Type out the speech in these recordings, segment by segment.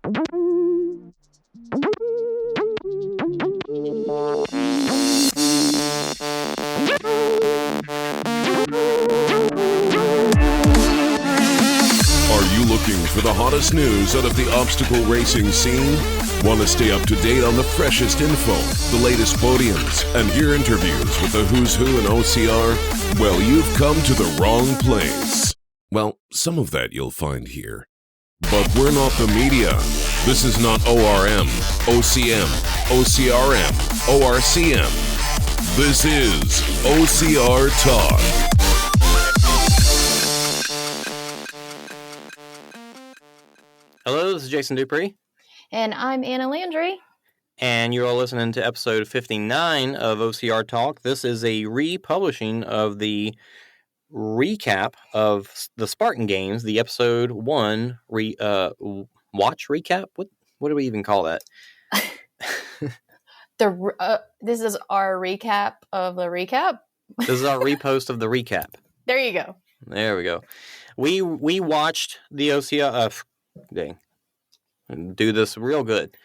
Are you looking for the hottest news out of the obstacle racing scene? Want to stay up to date on the freshest info, the latest podiums, and hear interviews with the who's who in OCR? Well, you've come to the wrong place. Well, some of that you'll find here. But we're not the media. This is not ORM, OCM, OCRM, ORCM. This is OCR Talk. Hello, this is Jason Dupree. And I'm Anna Landry. And you're all listening to episode 59 of OCR Talk. This is a republishing of the recap of the Spartan games, the episode 1 watch recap. What do we even call that? This is our recap of the recap. This is our repost of the recap. There you go. There we go. We watched the OCR. Dang, do this real good.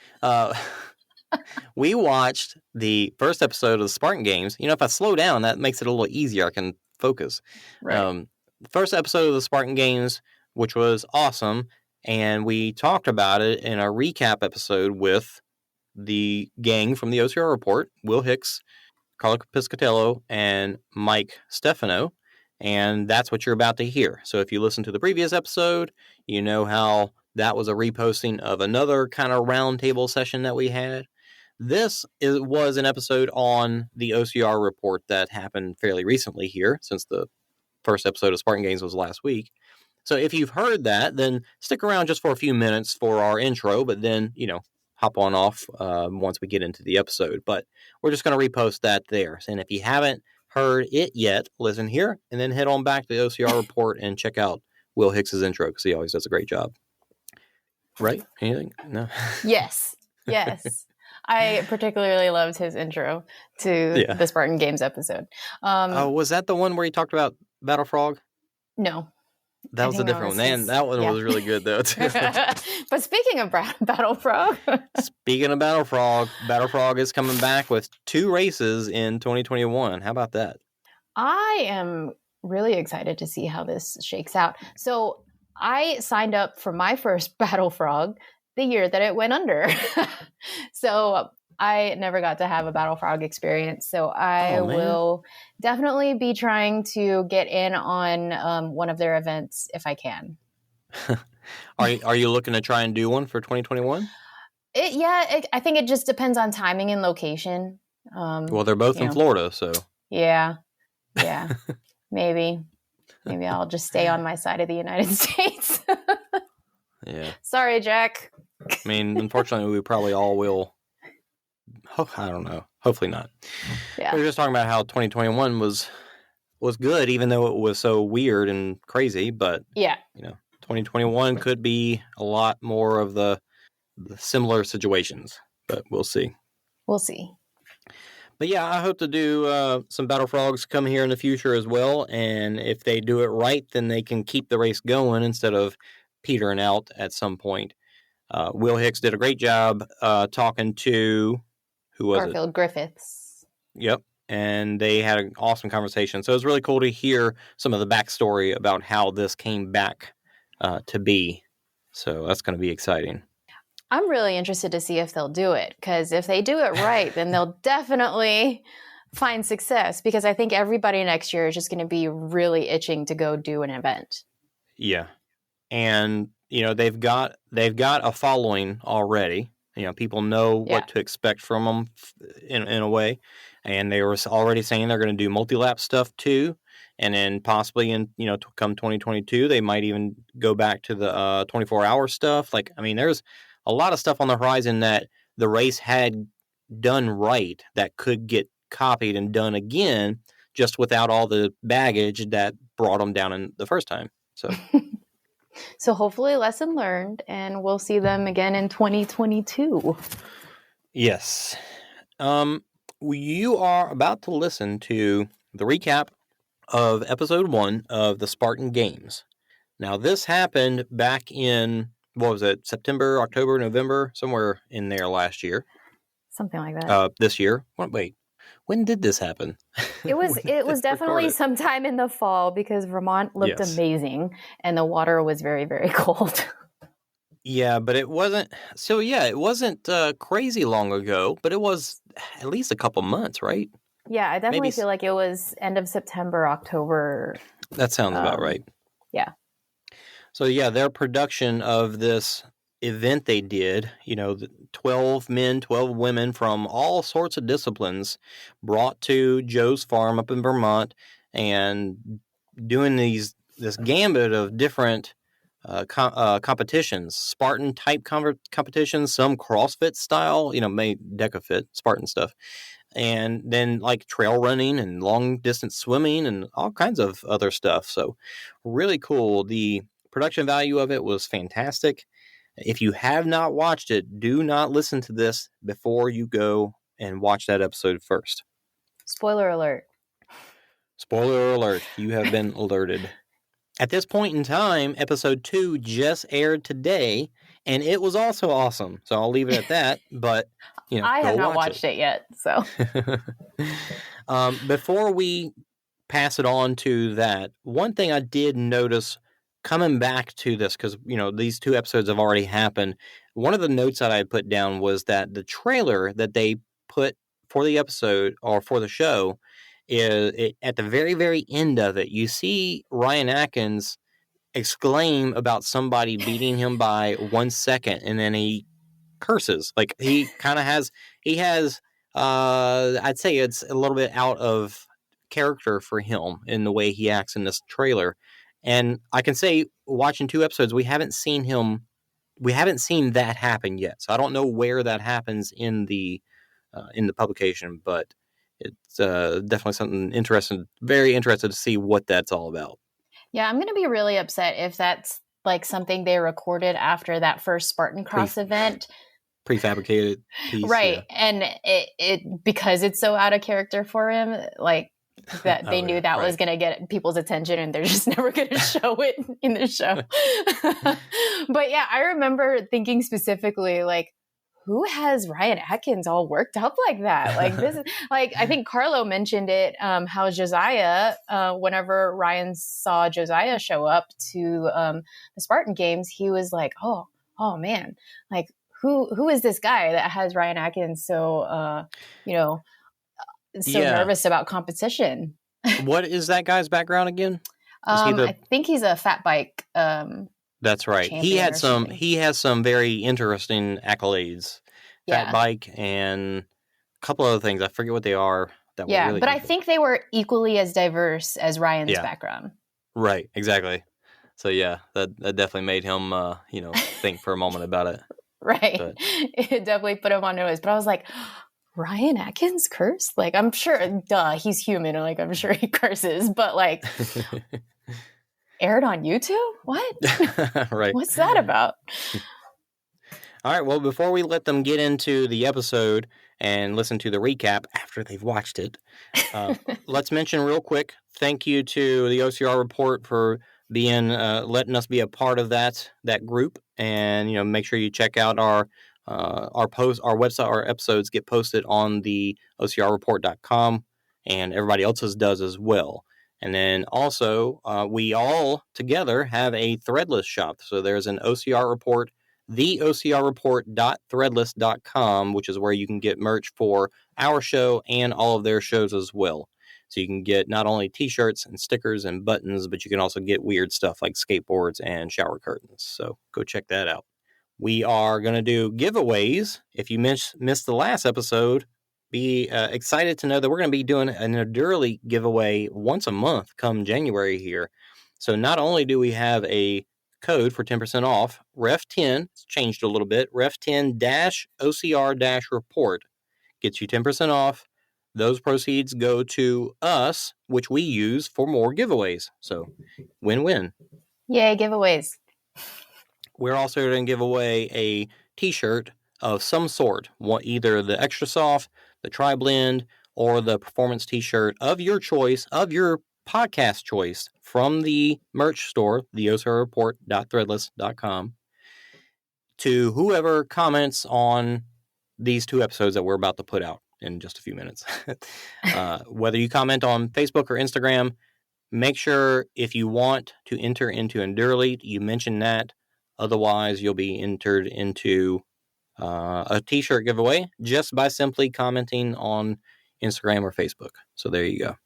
We watched the first episode of the Spartan games. You know, if I slow down, that makes it a little easier. I can focus. Right. The first episode of the Spartan games, which was awesome, and we talked about it in a recap episode with the gang from the OCR Report, Will Hicks, Carlo Piscatello, and Mike Stefano, and that's what you're about to hear. So if you listen to the previous episode, you know how that was a reposting of another kind of roundtable session that we had. This was an episode on the OCR Report that happened fairly recently here, since the first episode of Spartan Games was last week. So if you've heard that, then stick around just for a few minutes for our intro, but then, hop on off once we get into the episode. But we're just going to repost that there. And if you haven't heard it yet, listen here, and then head on back to the OCR Report and check out Will Hicks's intro, because he always does a great job. Right? Anything? No? Yes. I particularly loved his intro to the Spartan Games episode. Was that the one where he talked about Battle Frog? No. That was a different one. Man, that one was really good, though, too. But speaking of Battle Frog. Speaking of Battle Frog is coming back with 2 races in 2021. How about that? I am really excited to see how this shakes out. So I signed up for my first Battle Frog the year that it went under. So I never got to have a Battle Frog experience. So I will definitely be trying to get in on one of their events if I can. Are you looking to try and do one for 2021? I think it just depends on timing and location. Well, they're both in Florida, so. Yeah. Maybe I'll just stay on my side of the United States. Yeah. Sorry, Jack. I mean, unfortunately, we probably all will. I don't know. Hopefully not. Yeah. We were just talking about how 2021 was good, even though it was so weird and crazy. But 2021 could be a lot more of the similar situations. But we'll see. But yeah, I hope to do some Battle Frogs come here in the future as well. And if they do it right, then they can keep the race going instead of petering out at some point. Will Hicks did a great job talking to, who was Garfield Griffiths. Yep. And they had an awesome conversation. So it was really cool to hear some of the backstory about how this came back to be. So that's going to be exciting. I'm really interested to see if they'll do it, because if they do it right, then they'll definitely find success, because I think everybody next year is just going to be really itching to go do an event. Yeah. And, they've got a following already. People know what to expect from them in a way. And they were already saying they're going to do multi-lap stuff too. And then possibly come 2022, they might even go back to the 24-hour stuff. There's a lot of stuff on the horizon that the race had done right that could get copied and done again, just without all the baggage that brought them down in the first time. So hopefully lesson learned, and we'll see them again in 2022. Yes. You are about to listen to the recap of episode 1 of the Spartan Games. Now, this happened back in what was it, September, October, November, somewhere in there last year. Something like that. This year. Wait, when did this happen? It was definitely sometime in the fall because Vermont looked amazing and the water was very, very cold. Yeah, but it wasn't. So yeah, it wasn't crazy long ago, but it was at least a couple months, right? Yeah, I definitely feel like it was end of September, October. That sounds about right. Yeah. So yeah, their production of this event they did, 12 men, 12 women from all sorts of disciplines brought to Joe's farm up in Vermont and doing this gambit of different competitions, Spartan type competitions, some CrossFit style, made DecaFit, Spartan stuff. And then like trail running and long distance swimming and all kinds of other stuff. So really cool. The production value of it was fantastic. If you have not watched it, do not listen to this before you go and watch that episode first. Spoiler alert. Spoiler alert. You have been alerted. At this point in time, episode 2 just aired today, and it was also awesome. So I'll leave it at that. But I have not watched it yet. So before we pass it on to that, one thing I did notice coming back to this, because these 2 episodes have already happened. One of the notes that I had put down was that the trailer that they put for the episode or for the show is at the very, very end of it. You see Ryan Atkins exclaim about somebody beating him by 1 second, and then he curses. Like he has I'd say it's a little bit out of character for him in the way he acts in this trailer. And I can say, watching 2 episodes, we haven't seen that happen yet. So I don't know where that happens in the publication, but it's definitely something interesting. Very interested to see what that's all about. Yeah, I'm going to be really upset if that's like something they recorded after that first Spartan Cross event. Prefabricated piece. Right. Yeah. And it because it's so out of character for him, like that they knew that was going to get people's attention and they're just never going to show it in the show. But yeah, I remember thinking specifically like, who has Ryan Atkins all worked up like that? Like this is like, I think Carlo mentioned it, how Josiah, whenever Ryan saw Josiah show up to the Spartan games, he was like, oh man, like who is this guy that has Ryan Atkins so, nervous about competition? What is that guy's background again? I think he's a fat bike. That's right. He has some very interesting accolades. Fat bike and a couple other things. I forget what they are. That were really but I think they were equally as diverse as Ryan's background. Right. Exactly. So yeah, that definitely made him, think for a moment about it. Right. But it definitely put him on notice. But I was like, Ryan Atkins cursed? Like, I'm sure, he's human. Like, I'm sure he curses. But like, aired on YouTube? What? Right. What's that about? All right. Well, before we let them get into the episode and listen to the recap after they've watched it, let's mention real quick, thank you to the OCR Report for being letting us be a part of that group. And, make sure you check out our post, our website, our episodes get posted on the OCRreport.com, and everybody else's does as well. And then also, we all together have a Threadless shop. So there's an OCR Report, the OCRreport.threadless.com, which is where you can get merch for our show and all of their shows as well. So you can get not only t-shirts and stickers and buttons, but you can also get weird stuff like skateboards and shower curtains. So go check that out. We are going to do giveaways. If you missed the last episode, be excited to know that we're going to be doing an Endurely giveaway once a month come January here. So not only do we have a code for 10% off, Ref10, it's changed a little bit, Ref10-OCR-Report gets you 10% off. Those proceeds go to us, which we use for more giveaways. So win-win. Yay, giveaways. We're also going to give away a t-shirt of some sort, either the Extra Soft, the Tri-Blend, or the Performance t-shirt of your choice, of your podcast choice, from the merch store, the OCRreport.threadless.com. to whoever comments on these 2 episodes that we're about to put out in just a few minutes. Whether you comment on Facebook or Instagram, make sure if you want to enter into Endurely, you mention that. Otherwise, you'll be entered into a t-shirt giveaway just by simply commenting on Instagram or Facebook. So there you go.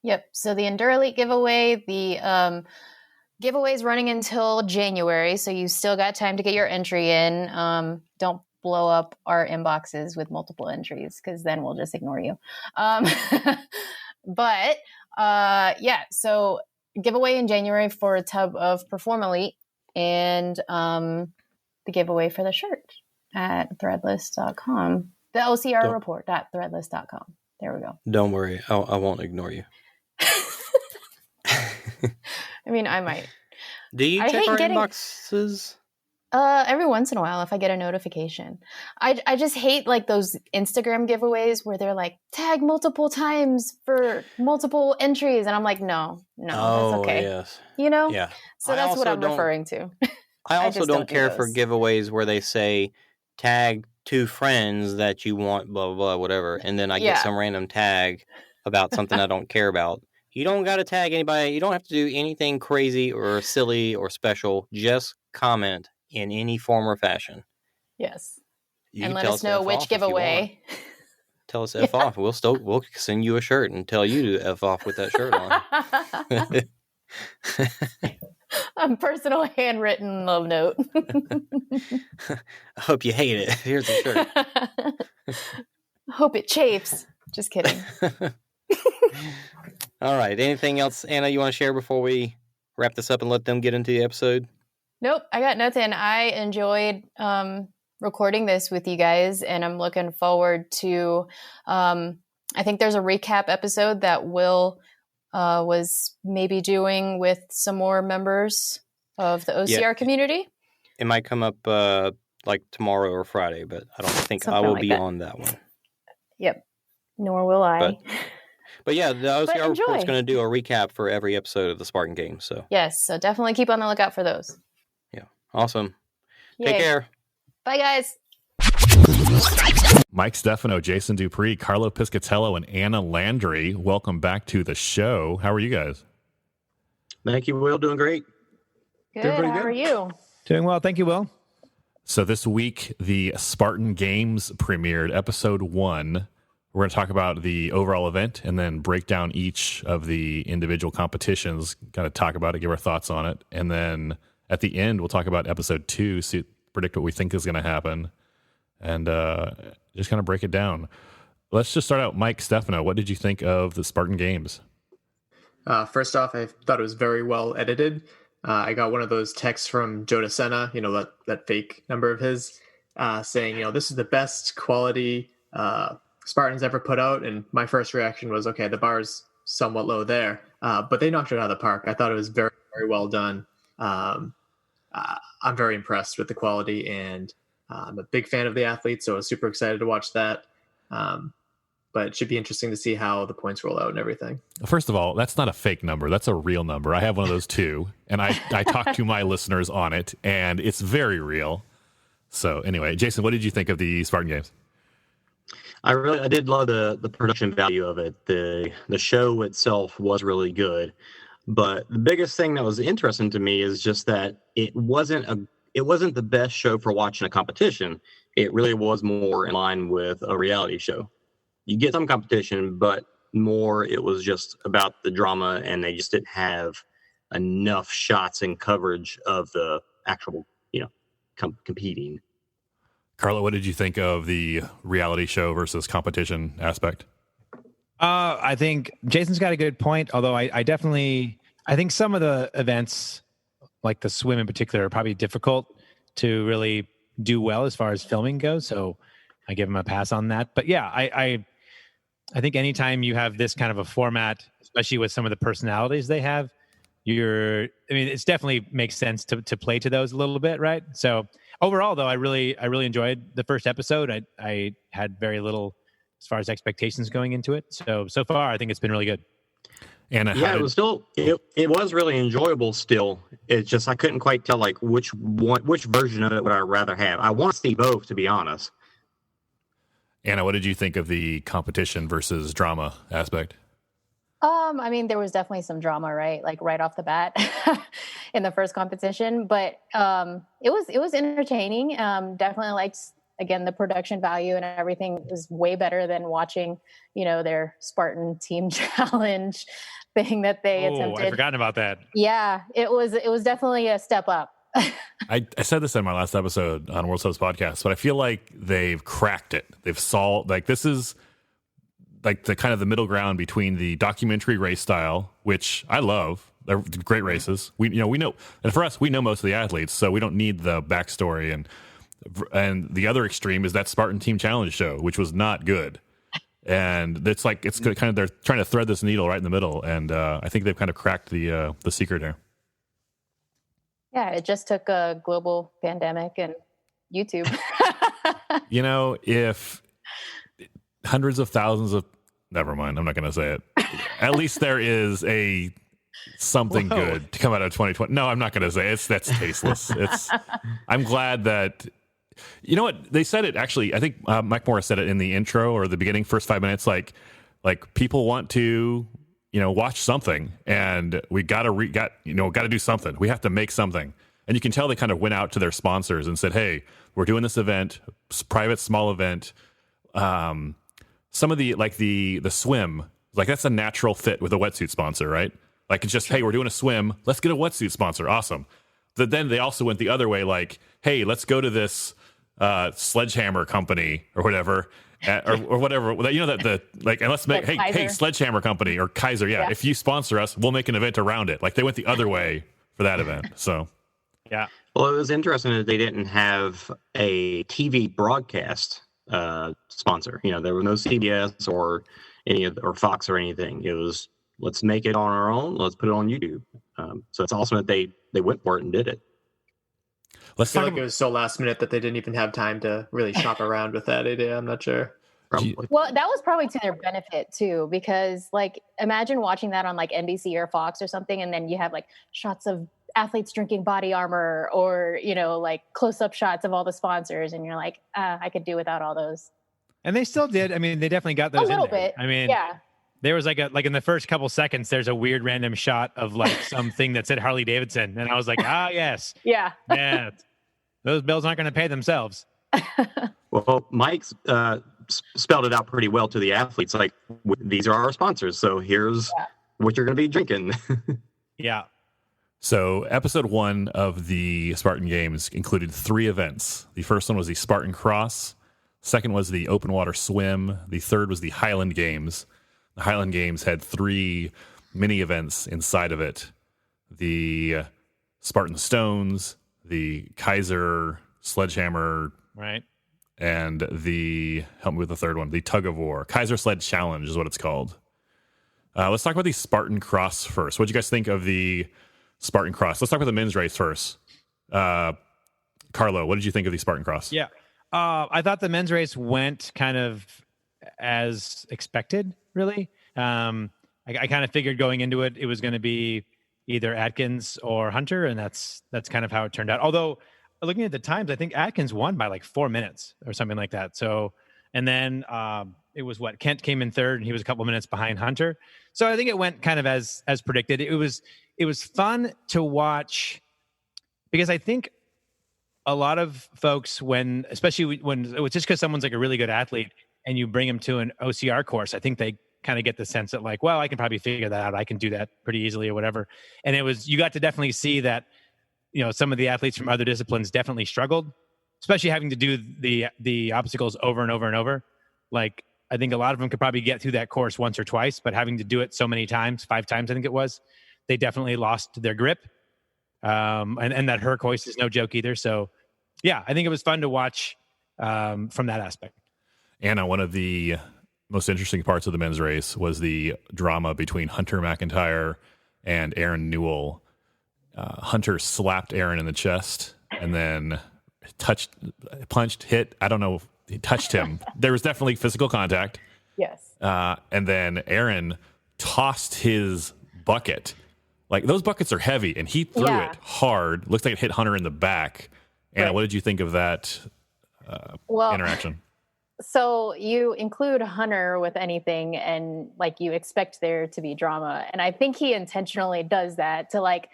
Yep. So the Endurely giveaway, the giveaway is running until January, so you still got time to get your entry in. Don't blow up our inboxes with multiple entries, because then we'll just ignore you. But yeah, so giveaway in January for a tub of Perform Elite, and the giveaway for the shirt at threadless.com. The OCR report at threadless.com. There we go. Don't worry. I won't ignore you. I mean, I might. Do you check our inboxes? Every once in a while, if I get a notification. I just hate like those Instagram giveaways where they're like, tag multiple times for multiple entries. And I'm like, no, that's okay. Yes. You know? Yeah. So that's what I'm referring to. I also don't care for giveaways where they say tag 2 friends that you want, blah, blah, blah, whatever. And then I get some random tag about something I don't care about. You don't got to tag anybody. You don't have to do anything crazy or silly or special. Just comment in any form or fashion. Yes. You and let us know which giveaway. Tell us F off. We'll send you a shirt and tell you to F off with that shirt on. A personal handwritten love note. I hope you hate it. Here's the shirt. I hope it chafes. Just kidding. All right. Anything else, Anna, you want to share before we wrap this up and let them get into the episode? Nope. I got nothing. I enjoyed recording this with you guys, and I'm looking forward to I think there's a recap episode that Will was maybe doing with some more members of the OCR community. It might come up like tomorrow or Friday, but I don't think something I will like be that. on that one. Yep. Nor will I. But yeah, the OCR Report's going to do a recap for every episode of the Spartan game. So yes, so definitely keep on the lookout for those. Yeah. Awesome. Yay. Take care. Bye, guys. Mike Stefano, Jason Dupree, Carlo Piscatello, and Anna Landry, welcome back to the show. How are you guys? Thank you, Will. Doing great. Good. How are you? Doing well. Thank you, Will. So this week, the Spartan Games premiered episode 1. We're going to talk about the overall event and then break down each of the individual competitions, kind of talk about it, give our thoughts on it. And then at the end, we'll talk about episode 2, predict what we think is going to happen, and just kind of break it down. Let's just start out. Mike Stefano, what did you think of the Spartan Games? First off, I thought it was very well edited. I got one of those texts from Joe DeSena, that fake number of his, saying, this is the best quality Spartans ever put out. And my first reaction was, okay, the bar's somewhat low there. But they knocked it out of the park. I thought it was very, very well done. I'm very impressed with the quality, and I'm a big fan of the athletes, so I was super excited to watch that. But it should be interesting to see how the points roll out and everything. First of all, that's not a fake number. That's a real number. I have one of those too, and I talked to my listeners on it, and it's very real. So anyway, Jason, what did you think of the Spartan Games? I did love the production value of it. The show itself was really good, but the biggest thing that was interesting to me is just that it wasn't the best show for watching a competition. It really was more in line with a reality show. You get some competition, but more it was just about the drama, and they just didn't have enough shots and coverage of the actual, competing. Carlo, what did you think of the reality show versus competition aspect? I think Jason's got a good point, although I think some of the events, like the swim in particular, are probably difficult to really do well as far as filming goes. So I give him a pass on that. But yeah, I think anytime you have this kind of a format, especially with some of the personalities they have, it definitely makes sense to play to those a little bit, right? So overall, though, I really enjoyed the first episode. I had very little as far as expectations going into it. So far, I think it's been really good. And Yeah, it was still it was really enjoyable. Still, it's just I couldn't quite tell like which version of it would I rather have. I want to see both, to be honest. Anna, what did you think of the competition versus drama aspect? I mean, there was definitely some drama, right? Like right off the bat in the first competition, but it was entertaining. Definitely liked, again, the production value and everything was way better than watching, their Spartan team challenge thing that they attempted. I'd forgotten about that. Yeah, it was definitely a step up. I said this in my last episode on World Subs Podcast, but I feel like they've cracked it. They've solved, like, this is like the kind of the middle ground between the documentary race style, which I love. They're great races. We know, and for us, we know most of the athletes, so we don't need the backstory. And the other extreme is that Spartan Team Challenge show, which was not good. And it's kind of, they're trying to thread this needle right in the middle, and I think they've kind of cracked the secret here. Yeah, it just took a global pandemic and YouTube. If hundreds of thousands of, never mind, I'm not going to say it. At least there is something good to come out of 2020. No, I'm not going to say it. That's tasteless. I'm glad that, you know what, they said it actually. I think Mike Morris said it in the intro or the beginning, first 5 minutes. Like people want to, watch something, and we got to do something. We have to make something. And you can tell they kind of went out to their sponsors and said, "Hey, we're doing this event, private, small event." Some of the swim, like that's a natural fit with a wetsuit sponsor, right? Like it's just, hey, we're doing a swim. Let's get a wetsuit sponsor. Awesome. But then they also went the other way, like, hey, let's go to this sledgehammer company or whatever. Or whatever, and let's make, hey, Sledgehammer Company or Kaiser, yeah, if you sponsor us, we'll make an event around it. Like they went the other way for that event. So, yeah. Well, it was interesting that they didn't have a TV broadcast sponsor. There was no CBS or or Fox or anything. It was, let's make it on our own. Let's put it on YouTube. So it's awesome that they went for it and did it. I feel like it was so last minute that they didn't even have time to really shop around with that idea. I'm not sure. Probably. Well, that was probably to their benefit too, because like imagine watching that on like NBC or Fox or something, and then you have like shots of athletes drinking body armor or like close-up shots of all the sponsors, and you're like, I could do without all those. And they still did. I mean, they definitely got those a little in there. bit. I mean, yeah. There was like in the first couple seconds, there's a weird random shot of like something that said Harley Davidson, and I was like, yes, yeah. Those bills aren't going to pay themselves. Well, Mike spelled it out pretty well to the athletes. Like, these are our sponsors, so here's what you're going to be drinking. Yeah. So episode 1 of the Spartan Games included 3 events. The first one was the Spartan Cross. Second was the open water swim. The third was the Highland Games. The Highland Games had 3 mini events inside of it. The Spartan Stones, the Kaiser Sledgehammer, right, and help me with the third one, the Tug of War. Kaiser Sled Challenge is what it's called. Let's talk about the Spartan Cross first. What did you guys think of the Spartan Cross? Let's talk about the men's race first. Carlo, what did you think of the Spartan Cross? Yeah. I thought the men's race went kind of as expected, really. I kind of figured going into it, it was going to be either Atkins or Hunter, and that's kind of how it turned out. Although, looking at the times, I think Atkins won by like 4 minutes or something like that. So, and then it was Kent came in third, and he was a couple minutes behind Hunter. So I think it went kind of as predicted. It was fun to watch because I think a lot of folks, especially when it's just because someone's like a really good athlete and you bring them to an OCR course, I think they kind of get the sense that like, well, I can probably figure that out. I can do that pretty easily or whatever. And you got to definitely see that, some of the athletes from other disciplines definitely struggled, especially having to do the obstacles over and over and over. Like, I think a lot of them could probably get through that course once or twice, but having to do it so many times, 5 times, I think it was, they definitely lost their grip. And that Herc hoist is no joke either. So yeah, I think it was fun to watch from that aspect. Anna, one of the most interesting parts of the men's race was the drama between Hunter McIntyre and Aaron Newell. Hunter slapped Aaron in the chest and then punched, hit. I don't know. He touched him. There was definitely physical contact. Yes. And then Aaron tossed his bucket. Like, those buckets are heavy, and he threw Yeah. it hard. Looks like it hit Hunter in the back. Anna, Right. what did you think of that interaction? So you include Hunter with anything and like you expect there to be drama. And I think he intentionally does that to like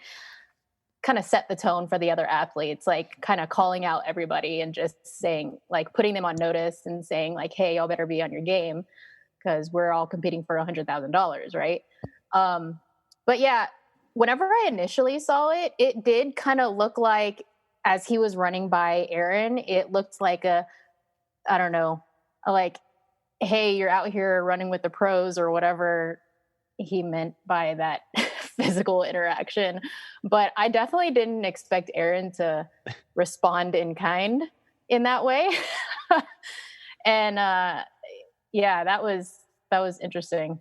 kind of set the tone for the other athletes, like kind of calling out everybody and just saying, like putting them on notice and saying like, hey, y'all better be on your game because we're all competing for $100,000, right? But yeah, whenever I initially saw it, it did kind of look like as he was running by Aaron, it looked like I don't know, like, hey, you're out here running with the pros or whatever he meant by that physical interaction. But I definitely didn't expect Aaron to respond in kind in that way. And yeah, that was interesting.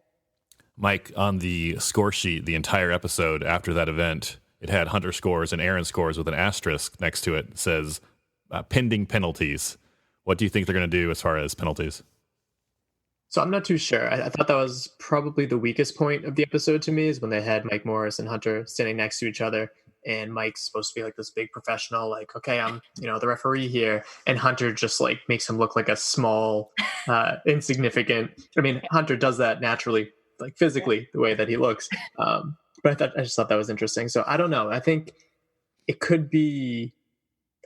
Mike, on the score sheet, the entire episode after that event, it had Hunter scores and Aaron scores with an asterisk next to it. It says pending penalties. What do you think they're going to do as far as penalties? So I'm not too sure. I thought that was probably the weakest point of the episode to me, is when they had Mike Morris and Hunter standing next to each other, and Mike's supposed to be like this big professional, like, okay, I'm, the referee here, and Hunter just like makes him look like a small, insignificant. I mean, Hunter does that naturally, like physically, the way that he looks. But I just thought that was interesting. So I don't know. I think it could be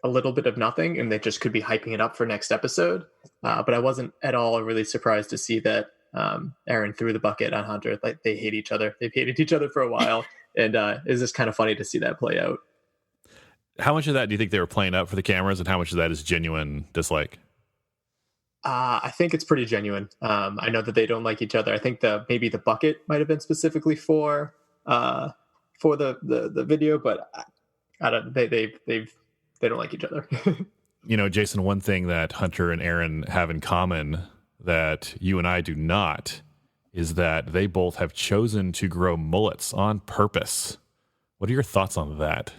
a little bit of nothing, and they just could be hyping it up for next episode. But I wasn't at all really surprised to see that Aaron threw the bucket on Hunter. Like, they hate each other. They've hated each other for a while, and it's just kind of funny to see that play out. How much of that do you think they were playing up for the cameras, and how much of that is genuine dislike? I think it's pretty genuine. I know that they don't like each other. I think maybe the bucket might have been specifically for the video, but I don't. They don't like each other. Jason, one thing that Hunter and Aaron have in common that you and I do not is that they both have chosen to grow mullets on purpose. What are your thoughts on that?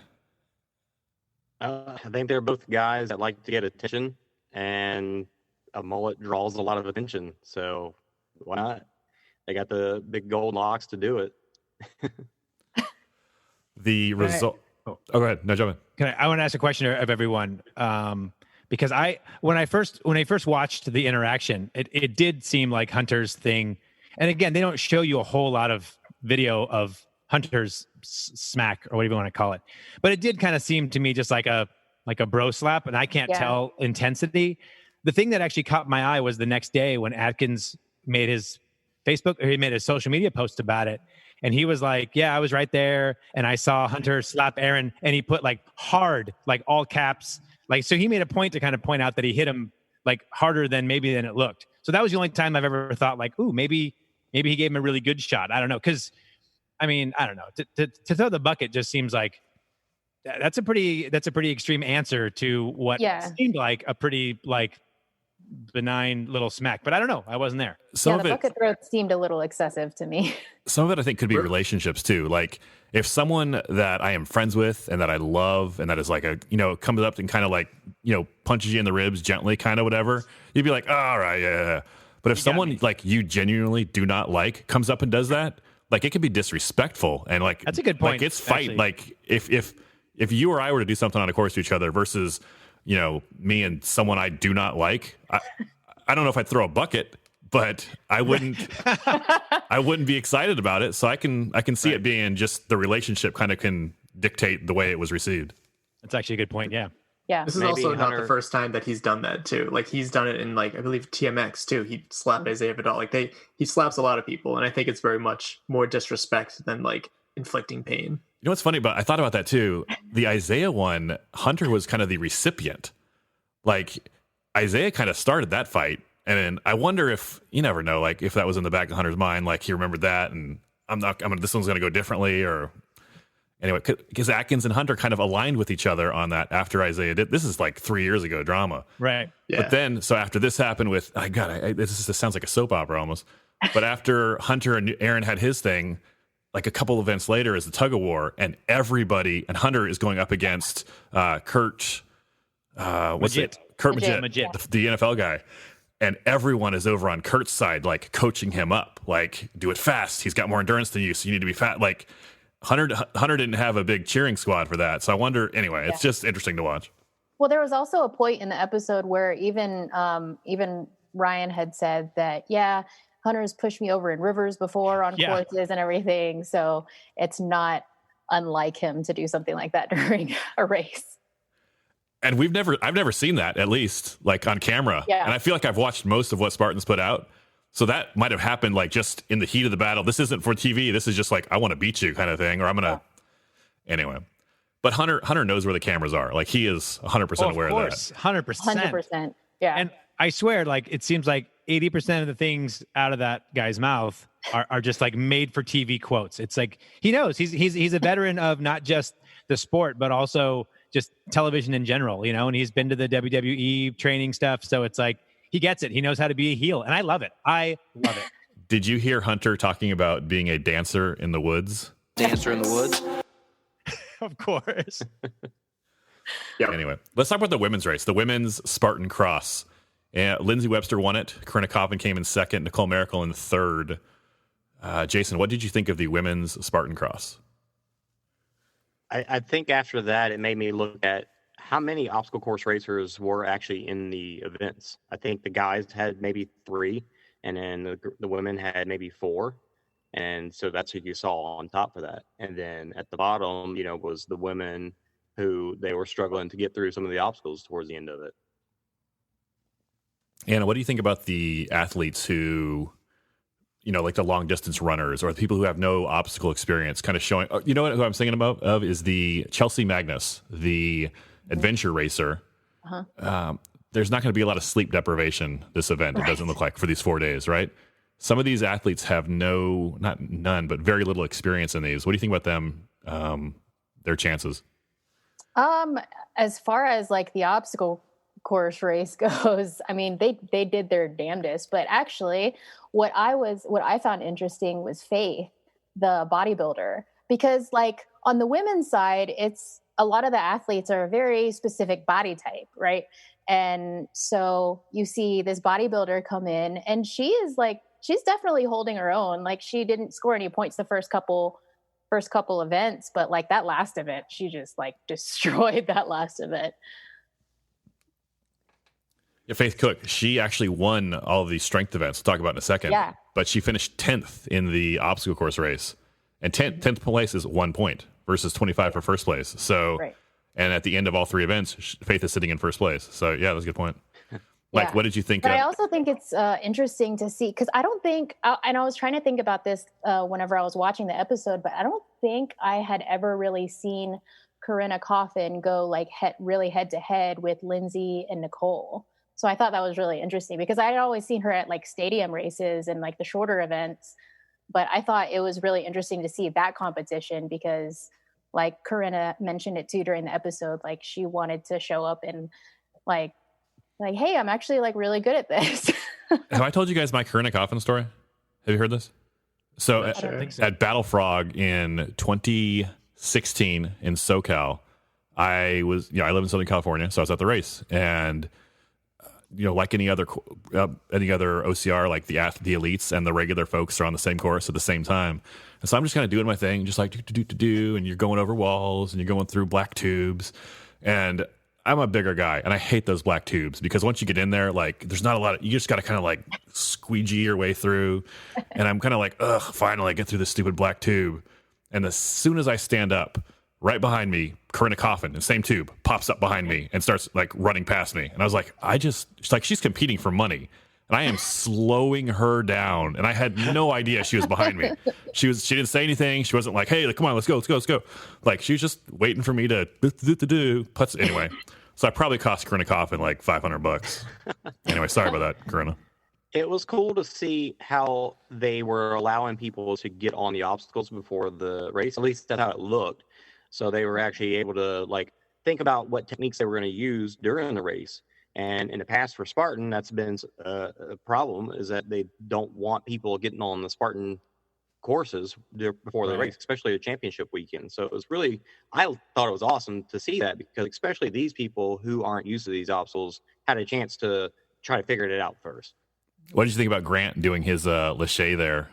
I think they're both guys that like to get attention, and a mullet draws a lot of attention. So why not? They got the big gold locks to do it. The result. Oh, go ahead. No, jump in. I want to ask a question of everyone, because when I first watched the interaction, it did seem like Hunter's thing. And again, they don't show you a whole lot of video of Hunter's smack or whatever you want to call it, but it did kind of seem to me just like a bro slap, and I can't tell intensity. The thing that actually caught my eye was the next day when Atkins made his social media post about it. And he was like, yeah, I was right there, and I saw Hunter slap Aaron, and he put like hard, like all caps. Like, so he made a point to kind of point out that he hit him like harder than it looked. So that was the only time I've ever thought like, ooh, maybe he gave him a really good shot. I don't know. Cause I mean, I don't know, to throw the bucket just seems like that's a pretty extreme answer to what seemed like a pretty like benign little smack, but I don't know. I wasn't there. The bucket throw seemed a little excessive to me. Some of it I think could be relationships too. Like, if someone that I am friends with and that I love and that is like comes up and kind of like, punches you in the ribs gently, kind of whatever, you'd be like, oh, all right, yeah. But if someone like you genuinely do not like comes up and does that, like, it can be disrespectful. And like, that's a good point. Like, it's fight. Actually. Like, if you or I were to do something on a course to each other versus, me and someone I do not like, I don't know if I'd throw a bucket, but I wouldn't be excited about it. So I can see it being just the relationship kind of can dictate the way it was received. That's actually a good point. Yeah. Yeah. This is also not the first time that he's done that too. Like, he's done it in, like, I believe TMX too. He slapped Isaiah Vidal. Like, he slaps a lot of people, and I think it's very much more disrespect than like inflicting pain. You know what's funny I thought about that too. The Isaiah one, Hunter was kind of the recipient. Like, Isaiah kind of started that fight, and then I wonder if, you never know, like, if that was in the back of Hunter's mind, like he remembered that, and this one's going to go differently, or anyway, because Atkins and Hunter kind of aligned with each other on that after Isaiah did. This is like 3 years ago drama, right? Yeah. But then, so after this happened with, this sounds like a soap opera almost. But after Hunter and Aaron had his thing, like a couple events later is the tug of war, and everybody, and Hunter is going up against Kurt Magid, the NFL guy. and everyone is over on Kurt's side, like coaching him up, like do it fast. He's got more endurance than you, so you need to be fat. Like Hunter didn't have a big cheering squad for that, so I wonder. Anyway, it's just interesting to watch. Well, there was also a point in the episode where even Ryan had said that, Hunter's pushed me over in rivers before on courses and everything, so it's not unlike him to do something like that during a race. And I've never seen that, at least like on camera. Yeah. And I feel like I've watched most of what Spartans put out. So that might have happened like just in the heat of the battle. This isn't for TV. This is just like, I want to beat you kind of thing, or I'm going to, anyway. But Hunter knows where the cameras are. Like he is 100% aware of that. 100%. Yeah. And I swear, like, it seems like 80% of the things out of that guy's mouth are just like made for TV quotes. It's like, he knows he's a veteran of not just the sport, but also just television in general, and he's been to the WWE training stuff. So it's like, he gets it. He knows how to be a heel. And I love it. Did you hear Hunter talking about being a dancer in the woods? Dancer in the woods? Of course. Yep. Anyway, let's talk about the women's race, the women's Spartan Cross. Lindsay Webster won it. Corinna Coffin came in second. Nicole Miracle in third. Jason, what did you think of the women's Spartan Cross? I think after that, it made me look at how many obstacle course racers were actually in the events. I think the guys had maybe 3, and then the women had maybe 4. And so that's what you saw on top of that. And then at the bottom, was the women who they were struggling to get through some of the obstacles towards the end of it. Anna, what do you think about the athletes who, like the long distance runners or the people who have no obstacle experience kind of showing, who I'm thinking of is the Chelsea Magnus, the adventure racer. There's not going to be a lot of sleep deprivation this event. Right. It doesn't look like for these 4 days, right? Some of these athletes have none, but very little experience in these. What do you think about them, their chances? As far as like the obstacle course race goes, I mean, they did their damnedest, but actually what I found interesting was Faith, the bodybuilder, because like on the women's side, it's a lot of the athletes are a very specific body type, right? And so you see this bodybuilder come in and she's definitely holding her own. Like she didn't score any points the first couple events, but like that last event, she just like destroyed that last event. Yeah, Faith Cook, she actually won all of these strength events. We'll talk about in a second. Yeah. But she finished 10th in the obstacle course race. And 10th place is 1 point versus 25 for first place. So, and at the end of all 3 events, Faith is sitting in first place. So, yeah, that's a good point. Like, what did you think? But I also think it's interesting to see, because I don't think, and I was trying to think about this whenever I was watching the episode, but I don't think I had ever really seen Corinna Coffin go like really head to head with Lindsay and Nicole. So I thought that was really interesting because I had always seen her at like stadium races and like the shorter events, but I thought it was really interesting to see that competition because like Corinna mentioned it too during the episode, like she wanted to show up and like, hey, I'm actually like really good at this. Have I told you guys my Corinna Coffin story? Have you heard this? So at Battle Frog in 2016 in SoCal, I live in Southern California, so I was at the race and like any other OCR, like the elites and the regular folks are on the same course at the same time. And so I'm just kind of doing my thing, just like do, and you're going over walls and you're going through black tubes. And I'm a bigger guy and I hate those black tubes because once you get in there, like there's not a lot you just got to kind of like squeegee your way through. And I'm kind of like, finally I get through this stupid black tube. And as soon as I stand up, right behind me, Corinna Coffin, the same tube, pops up behind me and starts like running past me. And I was like, she's competing for money. And I am slowing her down. And I had no idea she was behind me. She didn't say anything. She wasn't like, hey, come on, let's go. Like she was just waiting for me to do. Anyway, so I probably cost Corinna Coffin like $500. Anyway, sorry about that, Corinna. It was cool to see how they were allowing people to get on the obstacles before the race. At least that's how it looked. So they were actually able to like think about what techniques they were going to use during the race. And in the past for Spartan, that's been a problem is that they don't want people getting on the Spartan courses before the race, especially the championship weekend. So it was really, I thought it was awesome to see that because especially these people who aren't used to these obstacles had a chance to try to figure it out first. What did you think about Grant doing his lache there?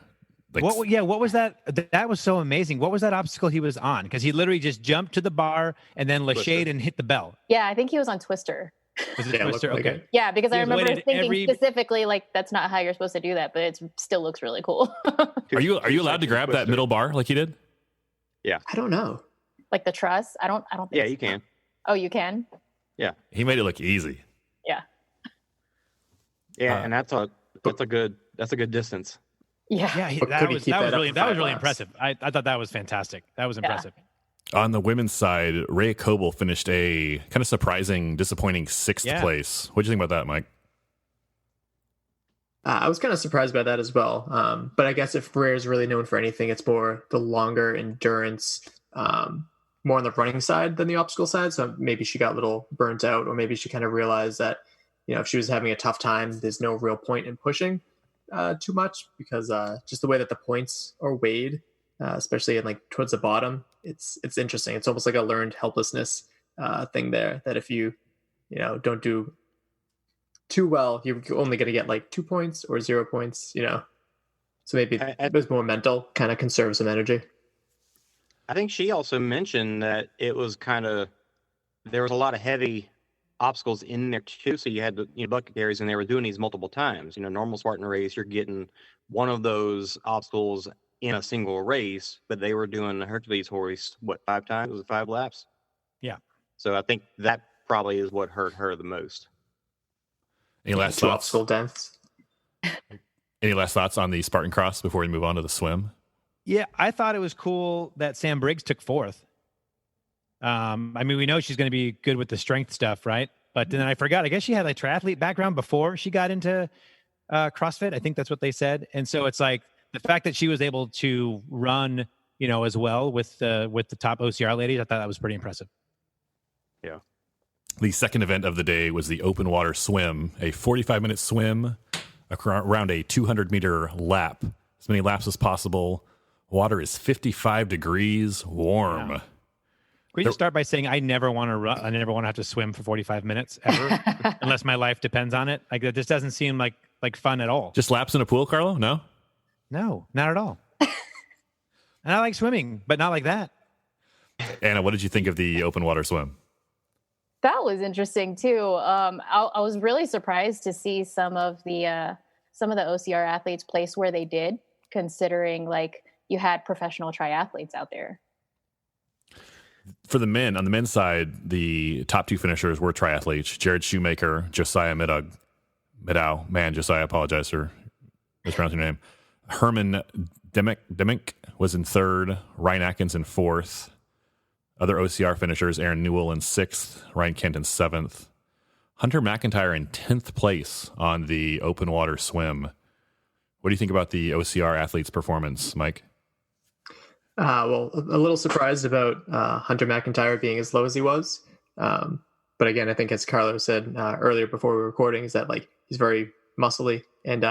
Like, what was that? That was so amazing. What was that obstacle he was on? Because he literally just jumped to the bar and then lached and hit the bell. Yeah, I think he was on Twister. Was it Twister? Like Okay. it. Yeah, because I remember waited thinking specifically, like, that's not how you're supposed to do that, but it still looks really cool. Are you allowed to grab that middle bar like he did? Yeah. I don't know. Like the truss? I don't think Yeah, so. you can. Oh, you can? Yeah. He made it look easy. Yeah. Yeah, and that's a good Yeah, distance. that was really laps? impressive. I thought that was fantastic. That was impressive. On the women's side, Rhea Coble finished a kind of surprising, disappointing 6th place. What do you think about that, Mike? I was kind of surprised by that as well. But I guess if Rhea is really known for anything, it's more the longer endurance, more on the running side than the obstacle side. So maybe she got a little burnt out, or maybe she kind of realized that, if she was having a tough time, there's no real point in pushing too much, because just the way that the points are weighed, especially in like towards the bottom, it's interesting. It's almost like a learned helplessness thing there, that if you don't do too well, you're only going to get like 2 points or 0 points, so maybe it was more mental, kind of conserve some energy. I think she also mentioned that it was there was a lot of heavy obstacles in there too, so you had bucket carries, and they were doing these multiple times. Normal Spartan race, you're getting one of those obstacles in a single race, but they were doing the Hercules hoist 5 times? Was it 5 laps? Yeah. So I think that probably is what hurt her the most. Any last Two thoughts? obstacle deaths. Any last thoughts on the Spartan Cross before we move on to the swim? Yeah, I thought it was cool that Sam Briggs took 4th. We know she's going to be good with the strength stuff, right? But then I forgot. I guess she had a triathlete background before she got into CrossFit. I think that's what they said. And so it's like the fact that she was able to run, as well with the top OCR ladies. I thought that was pretty impressive. Yeah. The second event of the day was the open water swim, a 45-minute swim around a 200-meter lap. As many laps as possible. Water is 55 degrees warm. Wow. Can we just start by saying I never want to run? I never want to have to swim for 45 minutes ever, unless my life depends on it. Like, that just doesn't seem like fun at all. Just laps in a pool, Carlo? No, not at all. And I like swimming, but not like that. Anna, what did you think of the open water swim? That was interesting too. I was really surprised to see some of the OCR athletes place where they did, considering like you had professional triathletes out there. For the men, on the men's side, the top 2 finishers were triathletes: Jared Shoemaker, Josiah Middow. Man, Josiah, I apologize for mispronouncing your name. Herman Demink was in 3rd, Ryan Atkins in 4th. Other OCR finishers: Aaron Newell in 6th, Ryan Kent in 7th. Hunter McIntyre in 10th place on the open water swim. What do you think about the OCR athletes' performance, Mike? Well, a little surprised about Hunter McIntyre being as low as he was. But again, I think as Carlo said earlier before we were recording, is that like he's very muscly and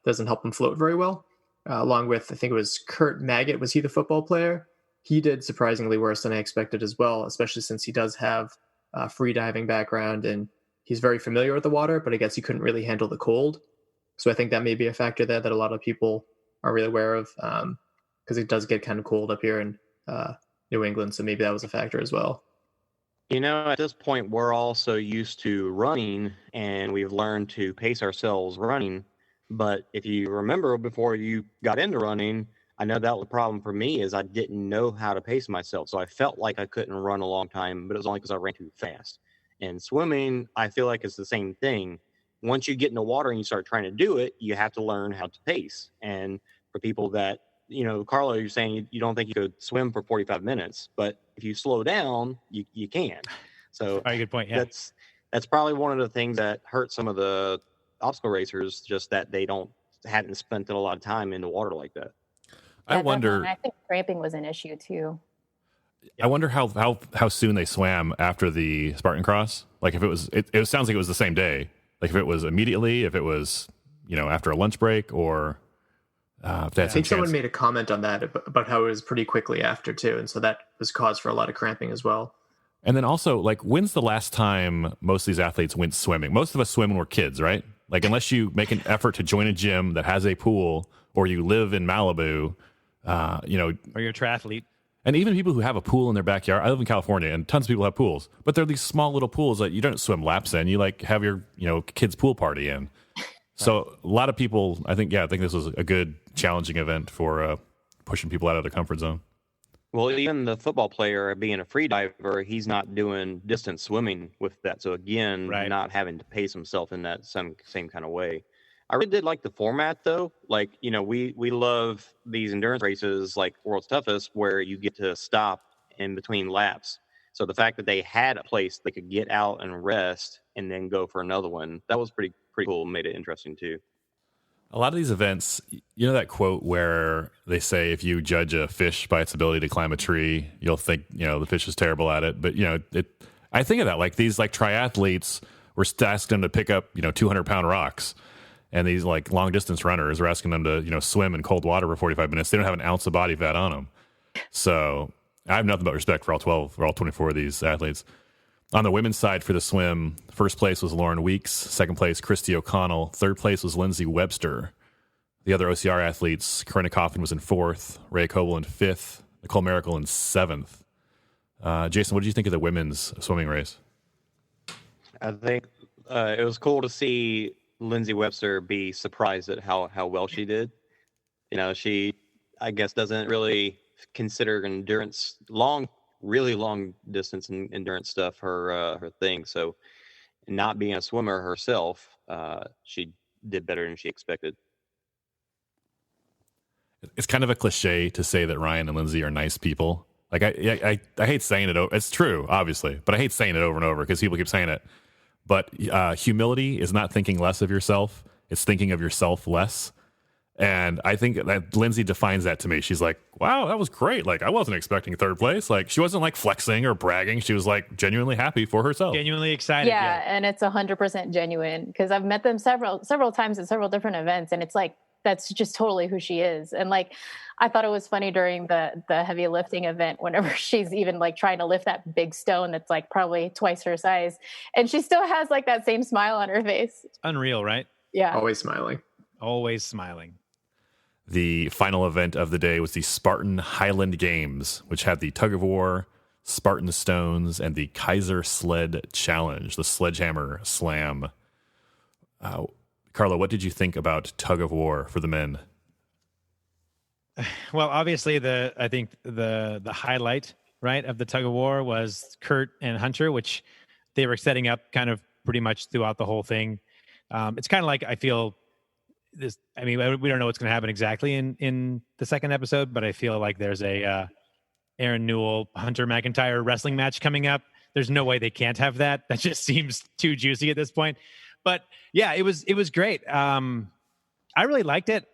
doesn't help him float very well. Along with, I think it was Kurt Maggot, was he the football player? He did surprisingly worse than I expected as well, especially since he does have a free diving background and he's very familiar with the water, but I guess he couldn't really handle the cold. So I think that may be a factor there that a lot of people are really aware of, because it does get kind of cold up here in New England. So maybe that was a factor as well. At this point, we're all so used to running, and we've learned to pace ourselves running. But if you remember, before you got into running, I know that was the problem for me, is I didn't know how to pace myself. So I felt like I couldn't run a long time, but it was only because I ran too fast. And swimming, I feel like it's the same thing. Once you get in the water and you start trying to do it, you have to learn how to pace. And for people that, Carlo, you're saying you don't think you could swim for 45 minutes, but if you slow down, you can. So Very good point. Yeah. That's probably one of the things that hurt some of the obstacle racers, just that they hadn't spent a lot of time in the water like that. Yeah, I wonder. definitely. I think cramping was an issue too. I wonder how soon they swam after the Spartan Cross. Like if it was, it sounds like it was the same day. Like if it was immediately, if it was, after a lunch break, or if they had I think someone made a comment on that about how it was pretty quickly after too, and so that was cause for a lot of cramping as well. And then also, like, when's the last time most of these athletes went swimming? Most of us swim when we're kids, right? Like, unless you make an effort to join a gym that has a pool, or you live in Malibu, or you're a triathlete. And even people who have a pool in their backyard. I live in California, and tons of people have pools, but they're these small little pools that you don't swim laps in. You like have your kids' pool party in. So a lot of people, I think this was a good challenging event for pushing people out of their comfort zone. Well, even the football player being a free diver, he's not doing distance swimming with that. So again, not having to pace himself in that same kind of way. I really did like the format, though. Like, we love these endurance races like World's Toughest where you get to stop in between laps. So the fact that they had a place they could get out and rest and then go for another one, that was pretty cool. Made it interesting, too. A lot of these events, that quote where they say if you judge a fish by its ability to climb a tree, you'll think, the fish is terrible at it. But, I think of that like these like triathletes were asking them to pick up, 200-pound rocks. And these like long distance runners are asking them to, swim in cold water for 45 minutes. They don't have an ounce of body fat on them. So I have nothing but respect for all 24 of these athletes. On the women's side for the swim, first place was Lauren Weeks. Second place, Christy O'Connell. Third place was Lindsay Webster. The other OCR athletes, Corinna Coffin was in fourth, Ray Coble in fifth, Nicole Miracle in seventh. Jason, what did you think of the women's swimming race? I think it was cool to see Lindsay Webster be surprised at how well she did. She, I guess, doesn't really consider endurance really long distance and endurance stuff her thing. So not being a swimmer herself, she did better than she expected. It's kind of a cliche to say that Ryan and Lindsay are nice people. Like I hate saying it. It's true, obviously, but I hate saying it over and over because people keep saying it. But humility is not thinking less of yourself. It's thinking of yourself less. And I think that Lindsay defines that to me. She's like, wow, that was great. Like, I wasn't expecting third place. Like, she wasn't like flexing or bragging. She was like genuinely happy for herself. Genuinely excited. Yeah. And it's 100% genuine because I've met them several times at several different events. And it's like, that's just totally who she is. And like, I thought it was funny during the heavy lifting event, whenever she's even like trying to lift that big stone that's like probably twice her size. And she still has like that same smile on her face. It's unreal, right? Yeah. Always smiling. Always smiling. The final event of the day was the Spartan Highland Games, which had the tug of war, Spartan Stones, and the Kaiser Sled Challenge, the Sledgehammer Slam. Carlo, what did you think about tug of war for the men? Well, obviously, I think the highlight, right, of the tug of war was Kurt and Hunter, which they were setting up kind of pretty much throughout the whole thing. It's kind of like, I feel this. I mean, we don't know what's going to happen exactly in the second episode, but I feel like there's a Aaron Newell, Hunter McIntyre wrestling match coming up. There's no way they can't have that. That just seems too juicy at this point. But yeah, it was great. I really liked it.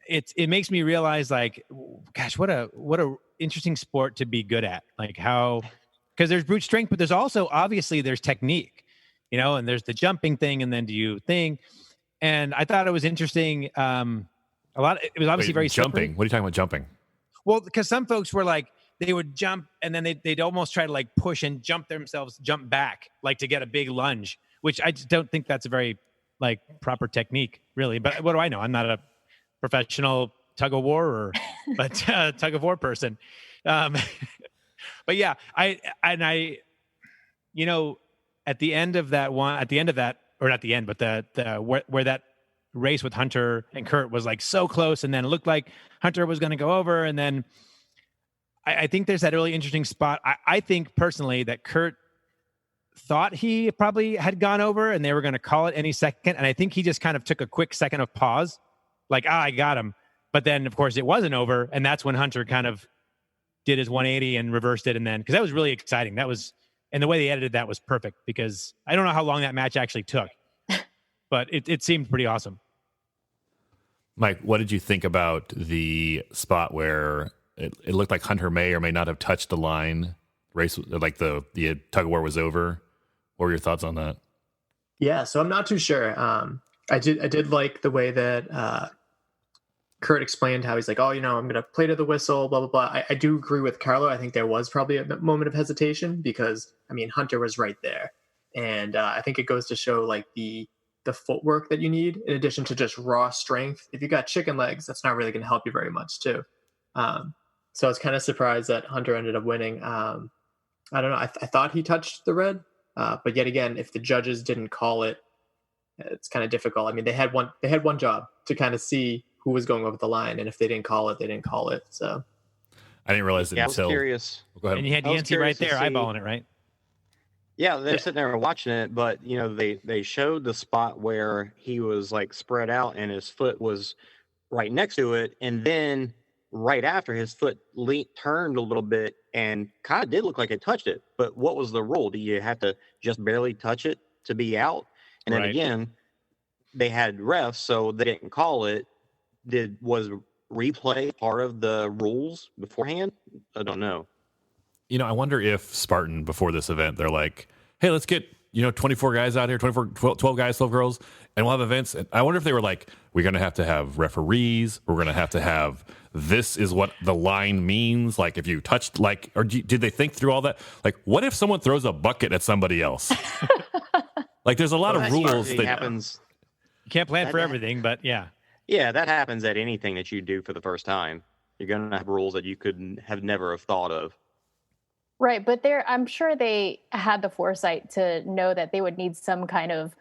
It makes me realize, like, gosh, what a interesting sport to be good at. Like how, because there's brute strength, but there's also obviously there's technique, and there's the jumping thing, and then do you thing. And I thought it was interesting. It was obviously very jumping. slippery. What are you talking about jumping? Well, because some folks were like, they would jump and then they'd almost try to like push and jump back, like to get a big lunge, which I just don't think that's a very like proper technique, really. But what do I know? I'm not a professional tug of war tug of war person. But yeah, at the end of that, or not the end, but where that race with Hunter and Kurt was like so close, and then it looked like Hunter was going to go over, and then I think there's that really interesting spot. I think personally that Kurt thought he probably had gone over and they were going to call it any second, and I think he just kind of took a quick second of pause, like, I got him. But then, of course, it wasn't over, and that's when Hunter kind of did his 180 and reversed it, and then, because that was really exciting. That was, and the way they edited that was perfect, because I don't know how long that match actually took, but it seemed pretty awesome. Mike, what did you think about the spot where it looked like Hunter may or may not have touched the line? Race, like the tug of war was over. What were your thoughts on that? Yeah, so I'm not too sure. I did like the way that Kurt explained how he's like, I'm going to play to the whistle, blah, blah, blah. I do agree with Carlo. I think there was probably a moment of hesitation because, I mean, Hunter was right there. And I think it goes to show like the the footwork that you need in addition to just raw strength. If you got chicken legs, that's not really going to help you very much too. So I was kind of surprised that Hunter ended up winning. I don't know. I thought he touched the red, but yet again, if the judges didn't call it, it's kind of difficult. I mean, they had one job to kind of see who was going over the line, and if they didn't call it, they didn't call it. So I didn't realize it I until. was curious. Go ahead. And you had Yancey right there eyeballing it, right? Yeah, they're sitting there watching it, but they showed the spot where he was like spread out and his foot was right next to it, and then right after his foot turned a little bit and kind of did look like it touched it. But what was the rule? Do you have to just barely touch it to be out? And then again, they had refs, so they didn't call it. Was replay part of the rules beforehand? I don't know. I wonder if Spartan, before this event, they're like, hey, let's get 24 guys out here, 12 guys, 12 girls, and we'll have events. And I wonder if they were like, we're going to have referees. We're going to have this is what the line means. Like if you touched, or did they think through all that? Like, what if someone throws a bucket at somebody else? Like, there's a lot of rules that happens. You can't plan for everything, but yeah. Yeah, that happens at anything that you do for the first time. You're going to have rules that you could have never have thought of. Right, but I'm sure they had the foresight to know that they would need some kind of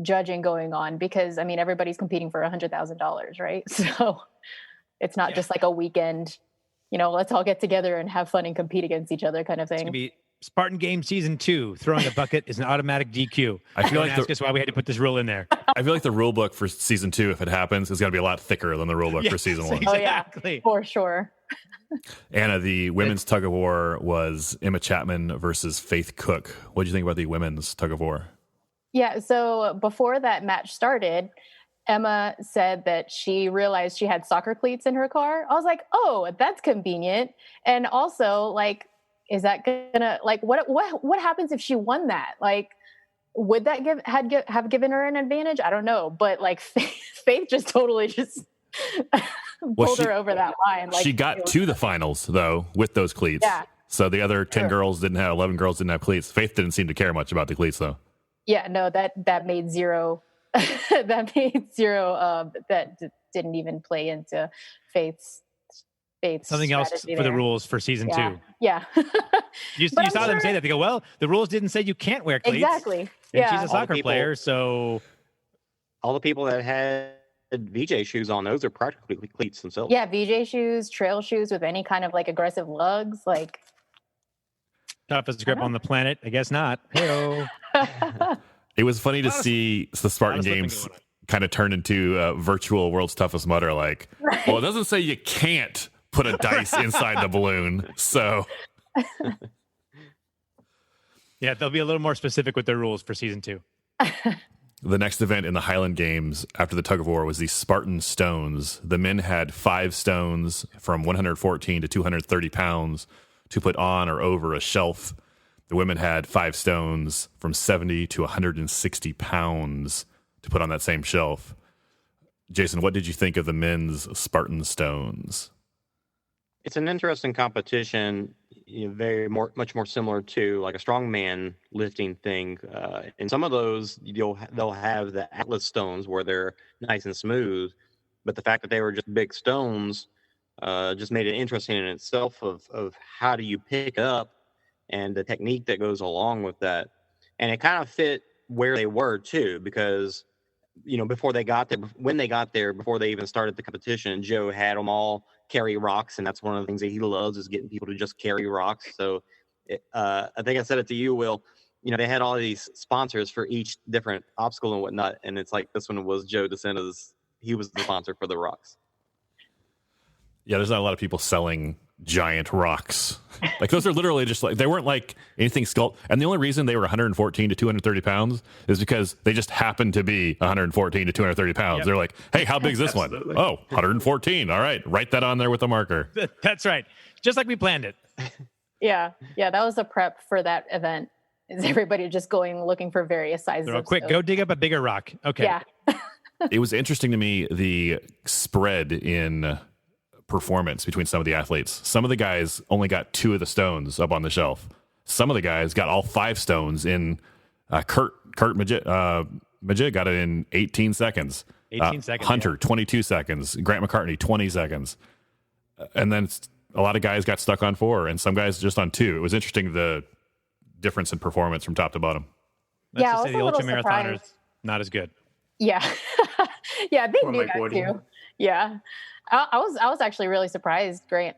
judging going on because, I mean, everybody's competing for $100,000, right? So it's not just like a weekend, let's all get together and have fun and compete against each other kind of thing. It's going to be Spartan Game Season 2. Throwing a bucket is an automatic DQ. I feel like ask us why we had to put this rule in there. I feel like the rule book for Season 2, if it happens, is going to be a lot thicker than the rule book for Season 1. Exactly. Oh, yeah, for sure. Anna, the women's tug of war was Emma Chapman versus Faith Cook. What do you think about the women's tug of war? Yeah, so before that match started, Emma said that she realized she had soccer cleats in her car. I was like, oh, that's convenient. And also, like, is that gonna, like, what happens if she won that? Like, would that have given her an advantage? I don't know. But like Faith just totally pulled her over that line. Like, she got to the finals though with those cleats. Yeah. So the other 11 girls didn't have cleats. Faith didn't seem to care much about the cleats though. Yeah, no, that made zero. That didn't even play into Faith's something else for the rules for Season 2. Yeah. You saw them say that. They go, well, the rules didn't say you can't wear cleats. Exactly. And she's a soccer player, so all the people that had VJ shoes on, those are practically cleats themselves. Yeah, VJ shoes, trail shoes with any kind of like aggressive lugs, like toughest grip on the planet. I guess not. Hey-o. It was funny to see the Spartan Games kind of turn into virtual World's Toughest Mudder. Like, well, it doesn't say you can't put a dice inside the balloon. So, yeah, they'll be a little more specific with their rules for Season 2. The next event in the Highland Games after the tug of war was the Spartan Stones. The men had 5 stones from 114 to 230 pounds to put on or over a shelf. The women had 5 stones from 70 to 160 pounds to put on that same shelf. Jason, what did you think of the men's Spartan Stones? It's an interesting competition, much more similar to like a strongman lifting thing. And some of those they'll have the atlas stones where they're nice and smooth, but the fact that they were just big stones just made it interesting in itself of how do you pick up and the technique that goes along with that. And it kind of fit where they were too, because before they got there, before they even started the competition, Joe had them all carry rocks, and that's one of the things that he loves is getting people to just carry rocks. So I think I said it to you, Will. They had all these sponsors for each different obstacle and whatnot, and it's like this one was Joe DeSena's. He was the sponsor for the rocks. Yeah, there's not a lot of people selling giant rocks. Like those are literally just like, they weren't like anything sculpt. And the only reason they were 114 to 230 pounds is because they just happened to be 114 to 230 pounds. Yep. They're like, hey, how big is this one? Oh, 114. All right. Write that on there with a marker. That's right. Just like we planned it. Yeah. That was a prep for that event. Is everybody just looking for various sizes? Real quick, go dig up a bigger rock. Okay. Yeah. It was interesting to me, the spread in performance between some of the athletes. Some of the guys only got 2 of the stones up on the shelf. Some of the guys got all 5 stones in Kurt Majid got it in 18 seconds. 18 seconds. Hunter, 22 seconds. Grant McCartney, 20 seconds. And then a lot of guys got stuck on 4, and some guys just on 2. It was interesting, the difference in performance from top to bottom. Let's Yeah, just I say was the a little ultra marathoners, not as good. Yeah. Yeah, they Poor knew Mike that Woody. too. Yeah. I was actually really surprised Grant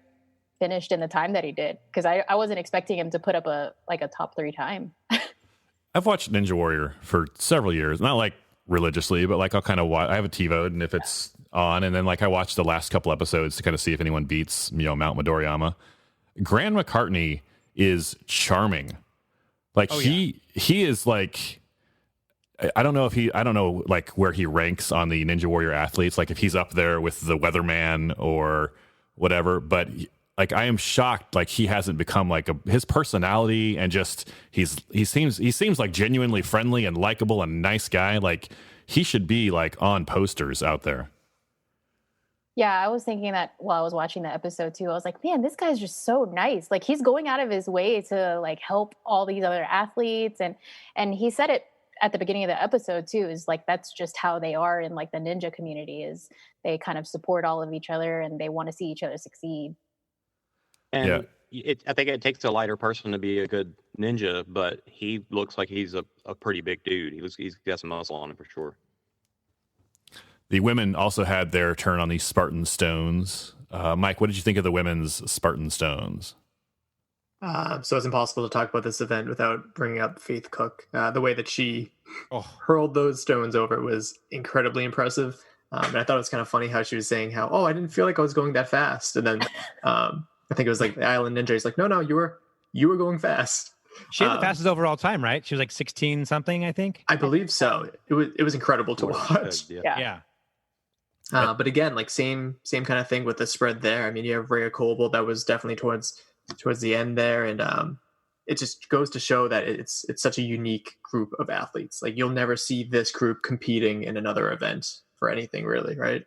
finished in the time that he did, because I wasn't expecting him to put up a top 3 time. I've watched Ninja Warrior for several years, not like religiously, but like I'll kind of watch. I have a TiVo, and if it's on, and then like I watch the last couple episodes to kind of see if anyone beats Mount Midoriyama. Grant McCartney is charming. Like he is like, I don't know like where he ranks on the Ninja Warrior athletes, like if he's up there with the Weatherman or whatever, but like I am shocked like he hasn't become like his personality, and just he seems like genuinely friendly and likable and nice guy. Like he should be like on posters out there. Yeah, I was thinking that while I was watching the episode too. I was like, man, this guy's just so nice. Like he's going out of his way to like help all these other athletes, and he said it at the beginning of the episode too, is like that's just how they are in like the ninja community, is they kind of support all of each other and they want to see each other succeed. And I think it takes a lighter person to be a good ninja, but he looks like he's a pretty big dude. He's got some muscle on him for sure. The women also had their turn on the Spartan Stones. Mike, what did you think of the women's Spartan Stones? So it's impossible to talk about this event without bringing up Faith Cook. The way that she hurled those stones over was incredibly impressive. And I thought it was kind of funny how she was saying how, I didn't feel like I was going that fast. And then I think it was like the Island Ninja. He's like, no, you were going fast. She had the fastest overall time, right? She was like 16 something, I think. I believe so. It was incredible to watch. Yeah. But again, like same kind of thing with the spread there. I mean, you have Rhea Coble that was definitely towards the end there, and it just goes to show that it's such a unique group of athletes. Like you'll never see this group competing in another event for anything, really, right?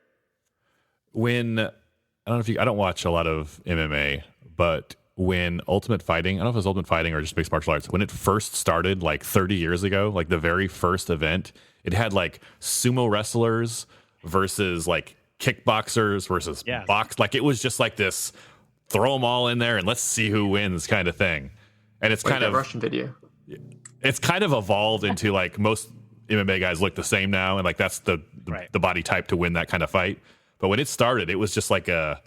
I don't watch a lot of MMA, but when Ultimate Fighting, I don't know if it was Ultimate Fighting or just mixed martial arts, when it first started like 30 years ago, like the very first event, it had like sumo wrestlers versus like kickboxers versus box. Like it was just like this, throw them all in there and let's see who wins kind of thing. And it's like kind of Russian video. It's kind of evolved into like most MMA guys look the same now, and like that's the body type to win that kind of fight. But when it started, it was just like a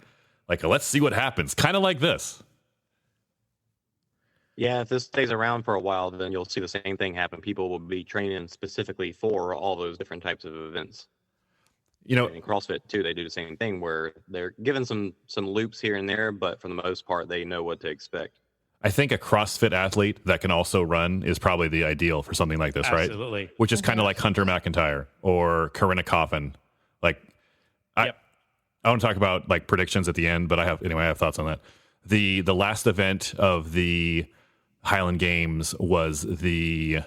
let's see what happens, kind of like this. Yeah, if this stays around for a while, then you'll see the same thing happen. People will be training specifically for all those different types of events. In CrossFit too, they do the same thing where they're given some loops here and there, but for the most part, they know what to expect. I think a CrossFit athlete that can also run is probably the ideal for something like this, right? Absolutely. Which is kind of like Hunter McIntyre or Corinna Coffin. Like, I want to talk about like predictions at the end, but I have thoughts on that. The last event of the Highland Games was I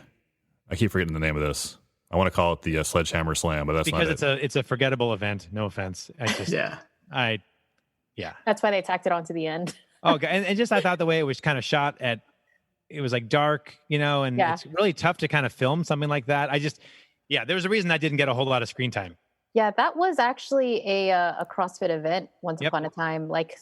keep forgetting the name of this. I want to call it the Sledgehammer Slam, but that's because not it's a forgettable event. No offense. That's why they tacked it on to the end. Okay, and just I thought the way it was kind of shot it was like dark, and it's really tough to kind of film something like that. There was a reason that didn't get a whole lot of screen time. Yeah, that was actually a CrossFit event once upon a time, like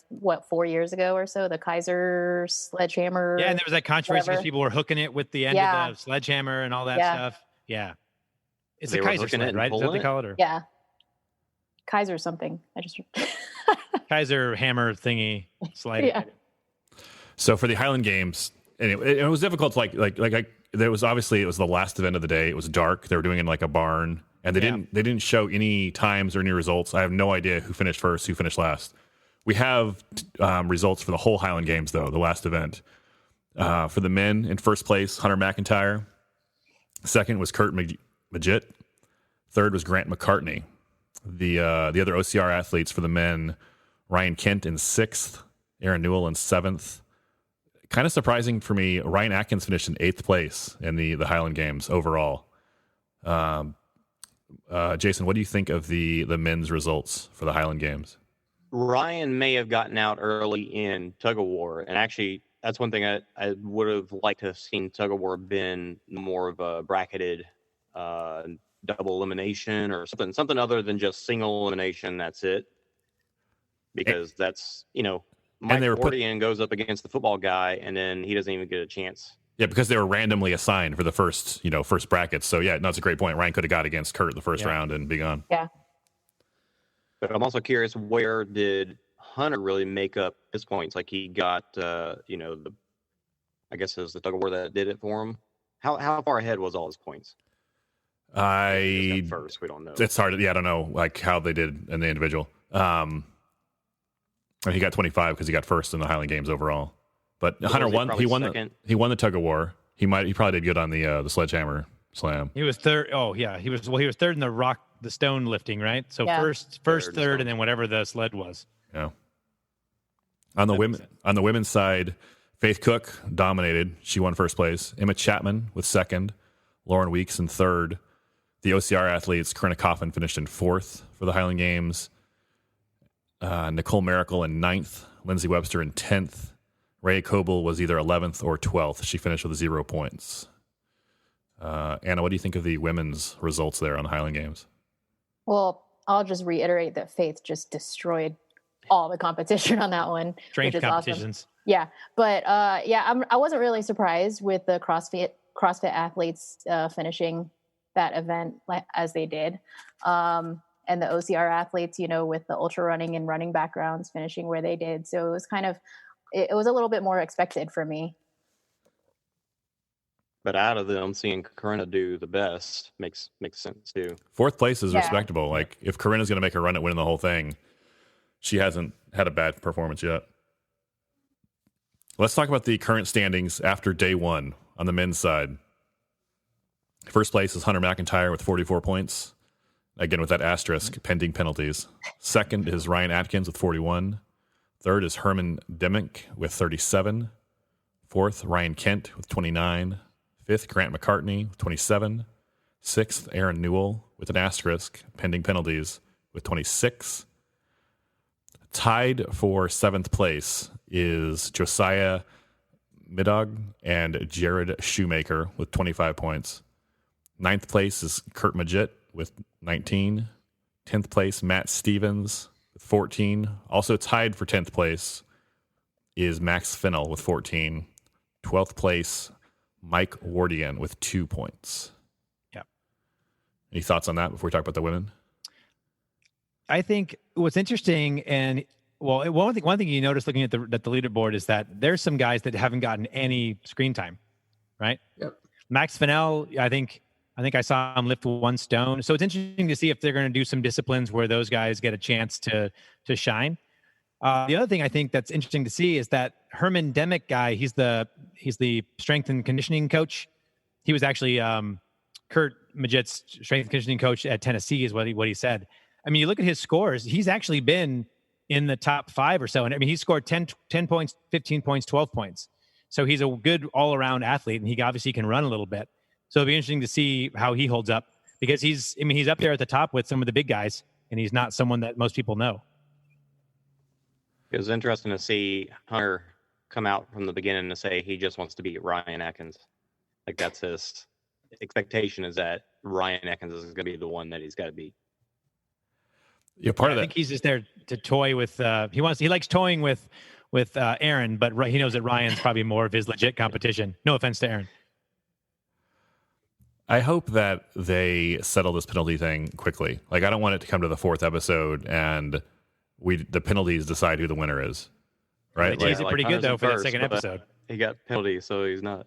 4 years ago or so, the Kaiser Sledgehammer. Yeah, and there was that controversy because people were hooking it with the end of the sledgehammer and all that stuff. Yeah. It's They a were Kaiser hooking it sled, and right? Is that what pulling they it? call it? Or Yeah. Kaiser something. I just Kaiser hammer thingy slide. Yeah. So for the Highland Games, and it was difficult to it was the last event of the day. It was dark. They were doing it in like a barn, and they didn't show any times or any results. I have no idea who finished first, who finished last. We have results for the whole Highland Games though, the last event. For the men, in first place, Hunter McIntyre. Second was Kurt Majid. Third was Grant McCartney. The other OCR athletes for the men, Ryan Kent in sixth, Aaron Newell in seventh. Kind of surprising for me, Ryan Atkins finished in eighth place in the Highland Games overall. Jason, what do you think of the men's results for the Highland Games? Ryan may have gotten out early in tug of war, and actually that's one thing I would have liked to have seen tug of war been more of a bracketed double elimination or something other than just single elimination. That's it. Because that's, Mike Gordian goes up against the football guy, and then he doesn't even get a chance. Yeah, because they were randomly assigned for the first brackets. So yeah, no, it's a great point. Ryan could have got against Kurt the first round and be gone. Yeah. But I'm also curious, where did Hunter really make up his points? Like he got, I guess it was the tug of war that did it for him. How far ahead was all his points? First, we don't know. It's hard. Yeah, I don't know like how they did in the individual. And he got 25 because he got first in the Highland Games overall. But Hunter won. He won. He won the tug of war. He probably did good on the sledgehammer slam. He was third. Oh yeah, he was third in the stone lifting, right? So first, third, and then whatever the sled was. Yeah. On the women's side, Faith Cook dominated. She won first place. Emma Chapman was second. Lauren Weeks in third. The OCR athletes, Corinna Coffin finished in fourth for the Highland Games. Nicole Miracle in ninth. Lindsay Webster in 10th. Ray Coble was either 11th or 12th. She finished with 0 points. Anna, what do you think of the women's results there on the Highland Games? Well, I'll just reiterate that Faith just destroyed all the competition on that one. Strength competitions. Awesome. Yeah. But I wasn't really surprised with the CrossFit athletes finishing that event as they did. And the OCR athletes, with the ultra running and running backgrounds finishing where they did. So it was it was a little bit more expected for me. But out of them, seeing Corinna do the best makes sense too. Fourth place is respectable. Like if Corinna's going to make a run at winning the whole thing, she hasn't had a bad performance yet. Let's talk about the current standings after day one on the men's side. First place is Hunter McIntyre with 44 points. Again, with that asterisk, pending penalties. Second is Ryan Atkins with 41. Third is Herman Demick with 37. Fourth, Ryan Kent with 29. Fifth, Grant McCartney with 27. Sixth, Aaron Newell with an asterisk, pending penalties, with 26. Tied for seventh place is Josiah Midog and Jared Shoemaker with 25 points. Ninth place is Kurt Majit with 19. 10th place, Matt Stevens with 14. Also tied for 10th place is Max Finnell with 14. 12th place, Mike Wardian with 2 points. Yeah. Any thoughts on that before we talk about the women? I think what's interesting, and one thing you notice looking at the leaderboard is that there's some guys that haven't gotten any screen time, right? Yep. Max Finnell, I think I saw him lift 1 stone. So it's interesting to see if they're going to do some disciplines where those guys get a chance to shine. The other thing I think that's interesting to see is that Herman Demick guy. He's the strength and conditioning coach. He was actually Kurt Majit's strength and conditioning coach at Tennessee, is what he said. I mean, you look at his scores. He's actually been in the top 5 or so, and I mean, he scored 10 points, 15 points, 12 points. So he's a good all-around athlete, and he obviously can run a little bit. So it'll be interesting to see how he holds up, because he's up there at the top with some of the big guys, and he's not someone that most people know. It was interesting to see Hunter come out from the beginning to say he just wants to beat Ryan Atkins. Like, that's his expectation, is that Ryan Atkins is going to be the one that he's got to beat. Yeah, I think he's just there to toy with. He likes toying with Aaron, but he knows that Ryan's probably more of his legit competition. No offense to Aaron. I hope that they settle this penalty thing quickly. Like, I don't want it to come to the 4th episode and the penalties decide who the winner is. Right? They teased it pretty good though for that second episode. He got penalties, so he's not.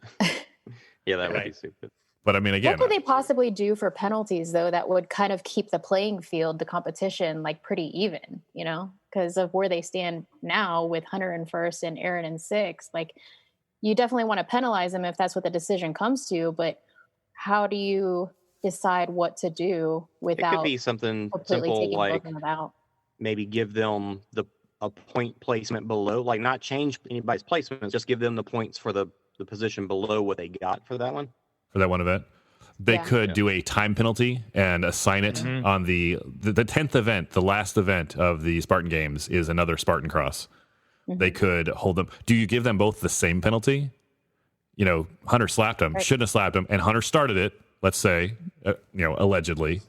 Yeah, that would be stupid. But I mean, again, what could they possibly do for penalties though that would kind of keep the playing field, the competition, like pretty even, because of where they stand now with Hunter in 1st and Aaron in 6th. Like, you definitely want to penalize them if that's what the decision comes to, but how do you decide what to do without? It could be something simple like maybe give them a point placement below, like not change anybody's placements, just give them the points for the position below what they got for that one. For that one event, they could do a time penalty and assign it on the 10th event. The last event of the Spartan Games is another Spartan Cross. Mm-hmm. They could hold them. Do you give them both the same penalty? Hunter slapped him, shouldn't have slapped him, and Hunter started it. let's say, allegedly.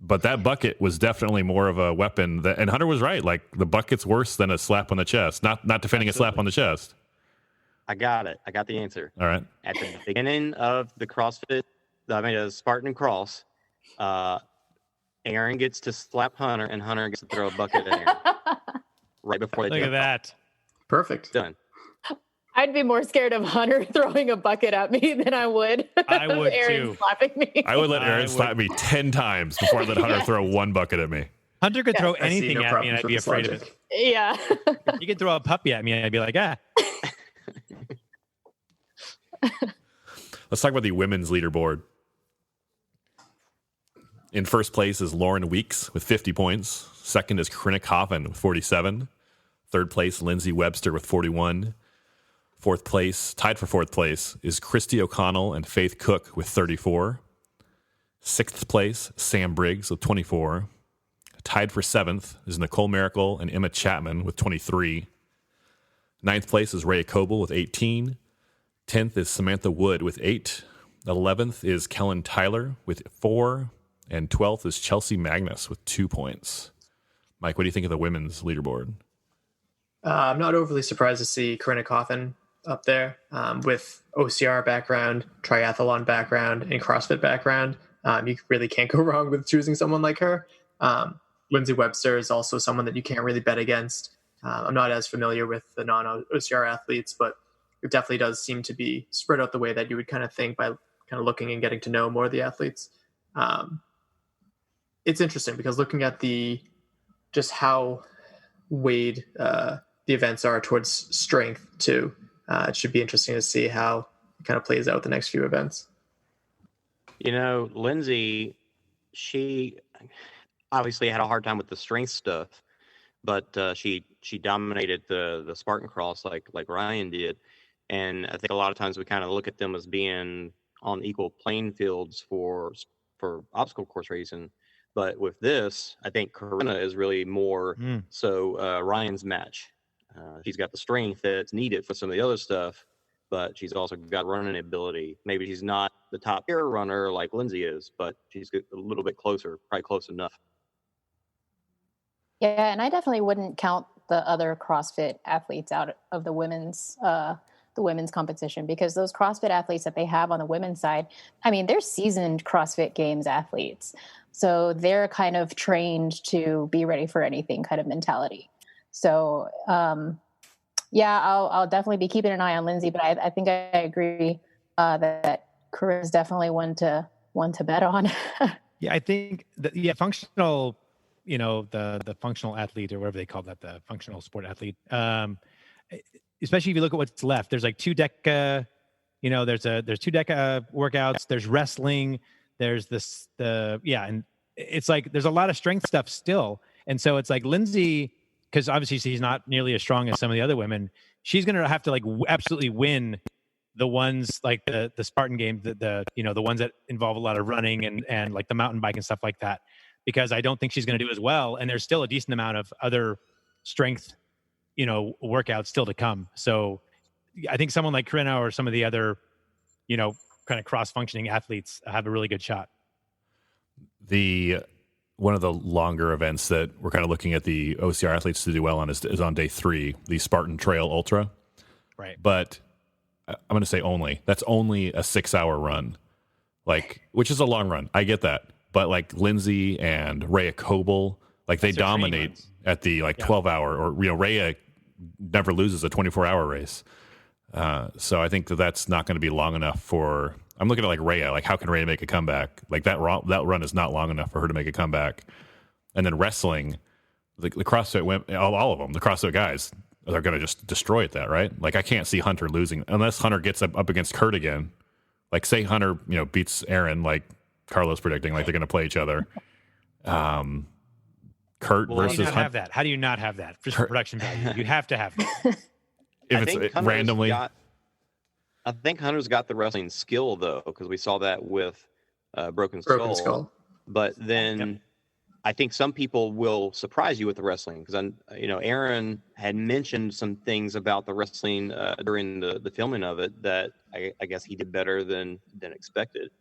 But that bucket was definitely more of a weapon. And Hunter was right. Like, the bucket's worse than a slap on the chest. Not defending Absolutely. a slap on the chest. I got it. I got the answer. All right. At the beginning of the Spartan cross, Aaron gets to slap Hunter, and Hunter gets to throw a bucket at Aaron right before they Look at jump off. that. Perfect. Done. I'd be more scared of Hunter throwing a bucket at me than I would I of would Aaron too. slapping me. I would let Aaron slap me 10 times before I let Hunter throw one bucket at me. Hunter could throw I see anything no at me, problems and I'd with be this afraid of logic. it. Yeah. You could throw a puppy at me, and I'd be like, ah. Let's talk about the women's leaderboard. In first place is Lauren Weeks with 50 points. Second is Corinna Coffin with 47. Third place, Lindsay Webster with 41. Fourth place, tied for fourth place, is Christy O'Connell and Faith Cook with 34. Sixth place, Sam Briggs with 24. Tied for seventh is Nicole Miracle and Emma Chapman with 23. Ninth place is Rhea Coble with 18. 10th is Samantha Wood with 8. 11th is Kellen Tyler with 4. And 12th is Chelsea Magnus with 2 points. Mike, what do you think of the women's leaderboard? I'm not overly surprised to see Corinna Coffin up there with OCR background, triathlon background, and CrossFit background. You really can't go wrong with choosing someone like her. Lindsay Webster is also someone that you can't really bet against. I'm not as familiar with the non-OCR athletes, but it definitely does seem to be spread out the way that you would kind of think by kind of looking and getting to know more of the athletes. It's interesting because looking at just how weighed the events are towards strength too, it should be interesting to see how it kind of plays out the next few events. Lindsay, she obviously had a hard time with the strength stuff, but she dominated the Spartan cross like Ryan did. And I think a lot of times we kind of look at them as being on equal playing fields for obstacle course racing. But with this, I think Corinna is really more so Ryan's match. She's got the strength that's needed for some of the other stuff, but she's also got running ability. Maybe she's not the top tier runner like Lindsay is, but she's a little bit closer, probably close enough. Yeah, and I definitely wouldn't count the other CrossFit athletes out of the women's competition, because those CrossFit athletes that they have on the women's side, I mean, they're seasoned CrossFit Games athletes. So they're kind of trained to be ready for anything kind of mentality. So, I'll definitely be keeping an eye on Lindsay, but I think I agree that Corinna is definitely one to bet on. Yeah, I think functional, the functional athlete, or whatever they call that, the functional sport athlete. Especially if you look at what's left, there's like 2 DECA, there's 2 DECA workouts, there's wrestling, there's and it's like there's a lot of strength stuff still. And so it's like Lindsay, because obviously she's not nearly as strong as some of the other women, she's going to have to absolutely win the ones like the Spartan game, the ones that involve a lot of running and like the mountain bike and stuff like that, because I don't think she's going to do as well. And there's still a decent amount of other strength, workouts still to come. So I think someone like Corinna or some of the other, kind of cross-functioning athletes have a really good shot. One of the longer events that we're kind of looking at the OCR athletes to do well on is on day 3, the Spartan Trail Ultra. Right. But I'm going to say that's only a 6-hour run, which is a long run. I get that. But Lindsay and Rhea Coble, they dominate at the 12-hour, or Rhea never loses a 24-hour race. So I think that's not going to be long enough for. I'm looking at Rhea. How can Rhea make a comeback? That run is not long enough for her to make a comeback. And then wrestling, the CrossFit all of them, the CrossFit guys are going to just destroy at that, right? I can't see Hunter losing unless Hunter gets up against Kurt again. Say Hunter, beats Aaron, Carlos predicting, they're going to play each other. Kurt versus Hunter. How do you not have that? Just for production value. You have to have that. If it's randomly. I think Hunter's got the wrestling skill, though, because we saw that with Broken Skull. But then I think some people will surprise you with the wrestling, because Aaron had mentioned some things about the wrestling during the filming of it that I guess he did better than expected.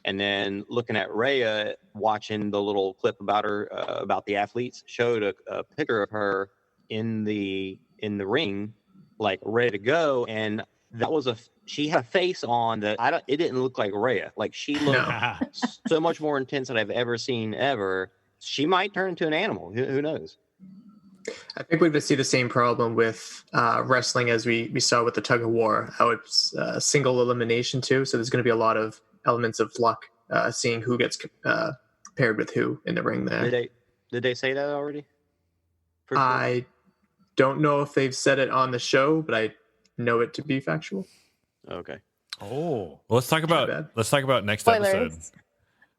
And then looking at Rhea, watching the little clip about her, about the athletes, showed a picture of her in the ring, like ready to go. And that was she had a face on that it didn't look like Rhea. Like she looked so much more intense than I've ever seen ever. She might turn into an animal. Who knows? I think we're going to see the same problem with wrestling as we saw with the tug of war, how it's single elimination too. So there's going to be a lot of elements of luck, seeing who gets paired with who in the ring there. Did they say that already? I don't know if they've said it on the show, but I know it to be factual. Okay. Oh, well, let's talk about next Spoilers.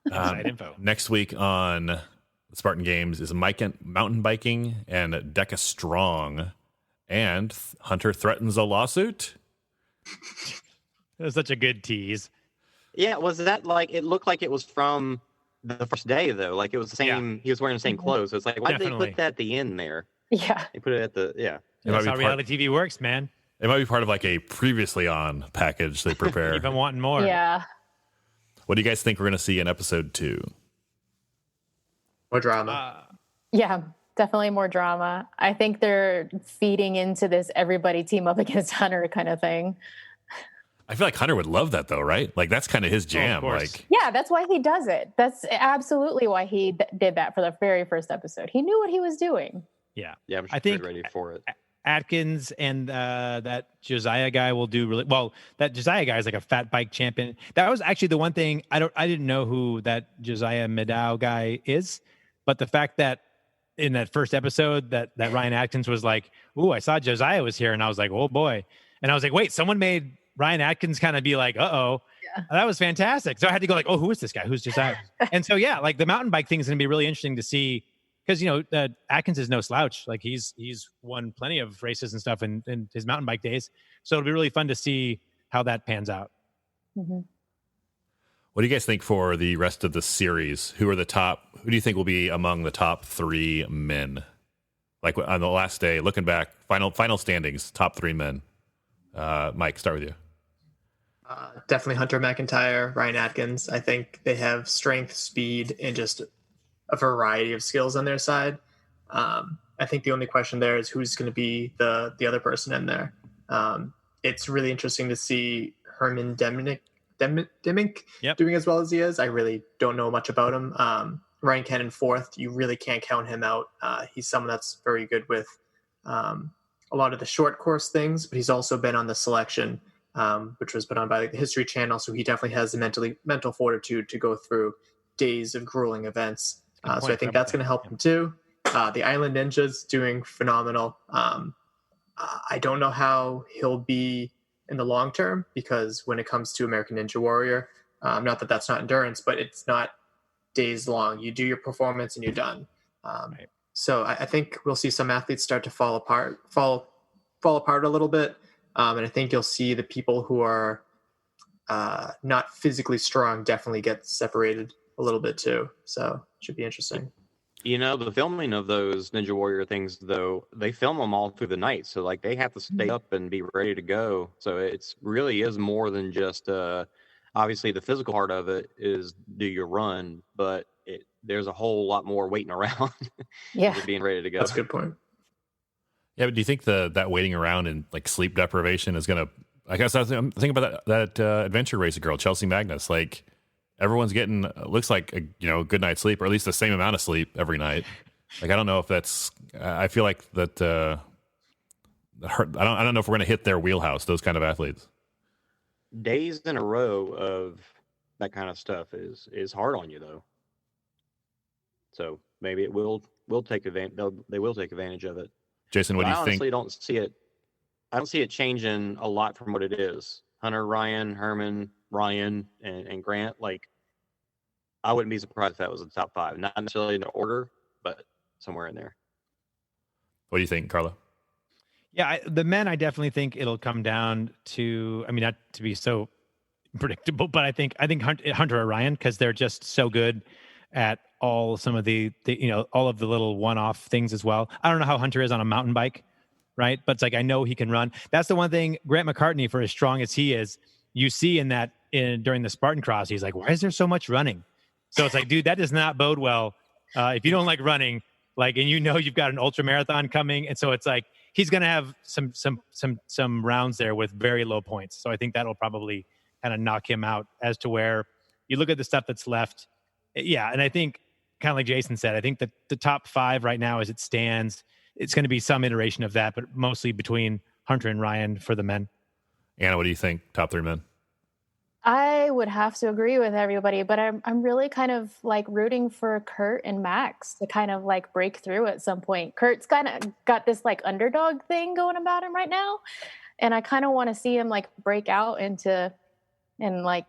episode. Info. Next week on Spartan Games is mountain biking and Deca Strong, and Hunter threatens a lawsuit. That was such a good tease. Yeah, was that like, it looked like it was from the first day though, like it was the same. He was wearing the same clothes. So it's like, why did they put that at the end there? Yeah, they put it at the That's how reality TV works, man. It might be part of like a previously on package they prepare. You've been wanting more. Yeah. What do you guys think we're going to see in episode 2? More drama. Yeah, definitely more drama. I think they're feeding into this everybody team up against Hunter kind of thing. I feel like Hunter would love that though, right? Like that's kind of his jam. Yeah, that's why he does it. That's absolutely why he did that for the very first episode. He knew what he was doing. Yeah. I'm I think ready for it. Atkins and that Josiah guy will do really well. That Josiah guy is like a fat bike champion. That was actually the one thing I didn't know who that Josiah Medow guy is, but the fact that in that first episode that Ryan Atkins was like, "Ooh, I saw Josiah was here," and I was like, "Oh boy," and I was like, "Wait, someone made Ryan Atkins kind of be like, uh-oh." Yeah. That was fantastic. So I had to go like, "Oh, who is this guy? Who's Josiah?" And so yeah, like the mountain bike thing is going to be really interesting to see. Because, Atkins is no slouch. Like he's won plenty of races and stuff in his mountain bike days. So it'll be really fun to see how that pans out. Mm-hmm. What do you guys think for the rest of the series? Who do you think will be among the top 3 men? Like on the last day, looking back, final standings, top 3 men. Mike, start with you. Definitely Hunter McIntyre, Ryan Atkins. I think they have strength, speed, and just a variety of skills on their side. I think the only question there is who's going to be the other person in there. It's really interesting to see Herman Demick doing as well as he is. I really don't know much about him. Ryan Cannon fourth, you really can't count him out. He's someone that's very good with a lot of the short course things, but he's also been on the selection, which was put on by the History Channel. So he definitely has the mental fortitude to go through days of grueling events. So I think that's going to help him too. The Island Ninja's doing phenomenal. I don't know how he'll be in the long term, because when it comes to American Ninja Warrior, not that that's not endurance, but it's not days long. You do your performance and you're done. Right. So I think we'll see some athletes start to fall apart a little bit. And I think you'll see the people who are not physically strong definitely get separated a little bit too. So it should be interesting. The filming of those Ninja Warrior things, though, they film them all through the night. So like they have to stay up and be ready to go. So it's really is more than just, obviously the physical part of it is do your run, but there's a whole lot more waiting around. Yeah. Being ready to go. That's a good point. Yeah, but do you think that waiting around and like sleep deprivation is going to, I guess I'm thinking about that adventure racer girl, Chelsea Magnus, like, everyone's getting, looks like a good night's sleep, or at least the same amount of sleep every night. Like I don't know if that's. I feel like that. I don't know if we're going to hit their wheelhouse. Those kind of athletes. Days in a row of that kind of stuff is hard on you though. So maybe it will take advantage. They will take advantage of it. Jason, what do you think? I honestly don't see it. I don't see it changing a lot from what it is. Hunter, Ryan, Herman, Ryan, and Grant. Like, I wouldn't be surprised if that was the top 5. Not necessarily in the order, but somewhere in there. What do you think, Carla? Yeah, the men, I definitely think it'll come down to, I mean, not to be so predictable, but I think Hunter or Ryan, because they're just so good at all some of the all of the little one-off things as well. I don't know how Hunter is on a mountain bike, right? But it's like, I know he can run. That's the one thing, Grant McCartney, for as strong as he is, you see during the Spartan cross, he's like, why is there so much running? So it's like, dude, that does not bode well. If you don't like running, like, and you've got an ultra marathon coming. And so it's like, he's going to have some rounds there with very low points. So I think that'll probably kind of knock him out as to where you look at the stuff that's left. Yeah. And I think kind of like Jason said, I think that the top 5 right now as it stands, it's going to be some iteration of that, but mostly between Hunter and Ryan for the men. Anna, what do you think? Top 3 men? I would have to agree with everybody, but I'm really kind of like rooting for Kurt and Max to kind of like break through at some point. Kurt's kind of got this like underdog thing going about him right now, and I kind of want to see him like break out and like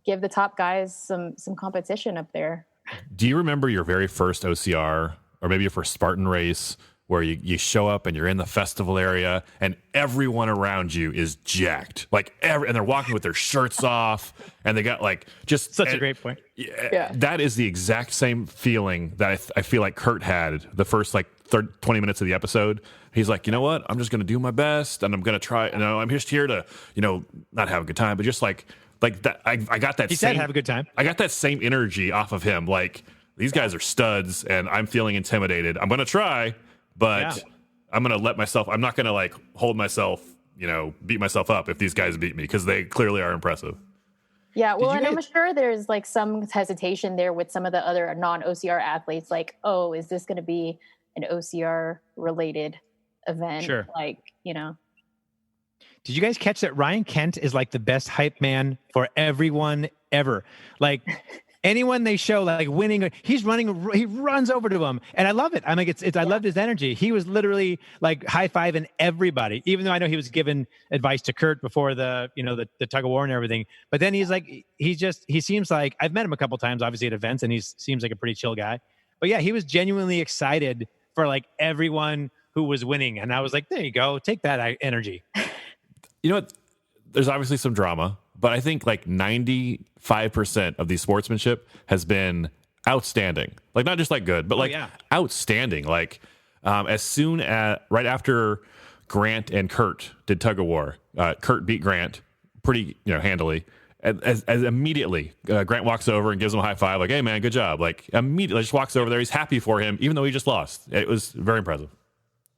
give the top guys some competition up there. Do you remember your very first OCR or maybe your first Spartan race where you show up and you're in the festival area and everyone around you is jacked, and they're walking with their shirts off and they got like just such a great point. Yeah. That is the exact same feeling that I feel like Kurt had the first 20 minutes of the episode. He's like, you know what? I'm just going to do my best and I'm going to try. I'm just here to, not have a good time, but just like that. I got that. He said have a good time. I got that same energy off of him. Like, these guys are studs and I'm feeling intimidated. I'm going to try. But I'm going to I'm not going to hold myself, beat myself up if these guys beat me because they clearly are impressive. Yeah, well, and I'm sure there's some hesitation there with some of the other non-OCR athletes. Like, oh, is this going to be an OCR related event? Sure. Did you guys catch that Ryan Kent is the best hype man for everyone ever? Anyone they show winning, he's running, he runs over to him, and I love it. I'm like, I loved his energy. He was literally high-fiving everybody, even though I know he was giving advice to Kurt before the tug of war and everything. But then he seems like, I've met him a couple times, obviously at events, and he seems like a pretty chill guy. But yeah, he was genuinely excited for everyone who was winning, and I was like, there you go, take that energy. You know what? There's obviously some drama, but I think 95% of the sportsmanship has been outstanding. Not just good, but outstanding. As soon as right after Grant and Kurt did tug of war, Kurt beat Grant pretty handily. As immediately Grant walks over and gives him a high five, like, "Hey man, good job!" Immediately just walks over there. He's happy for him, even though he just lost. It was very impressive.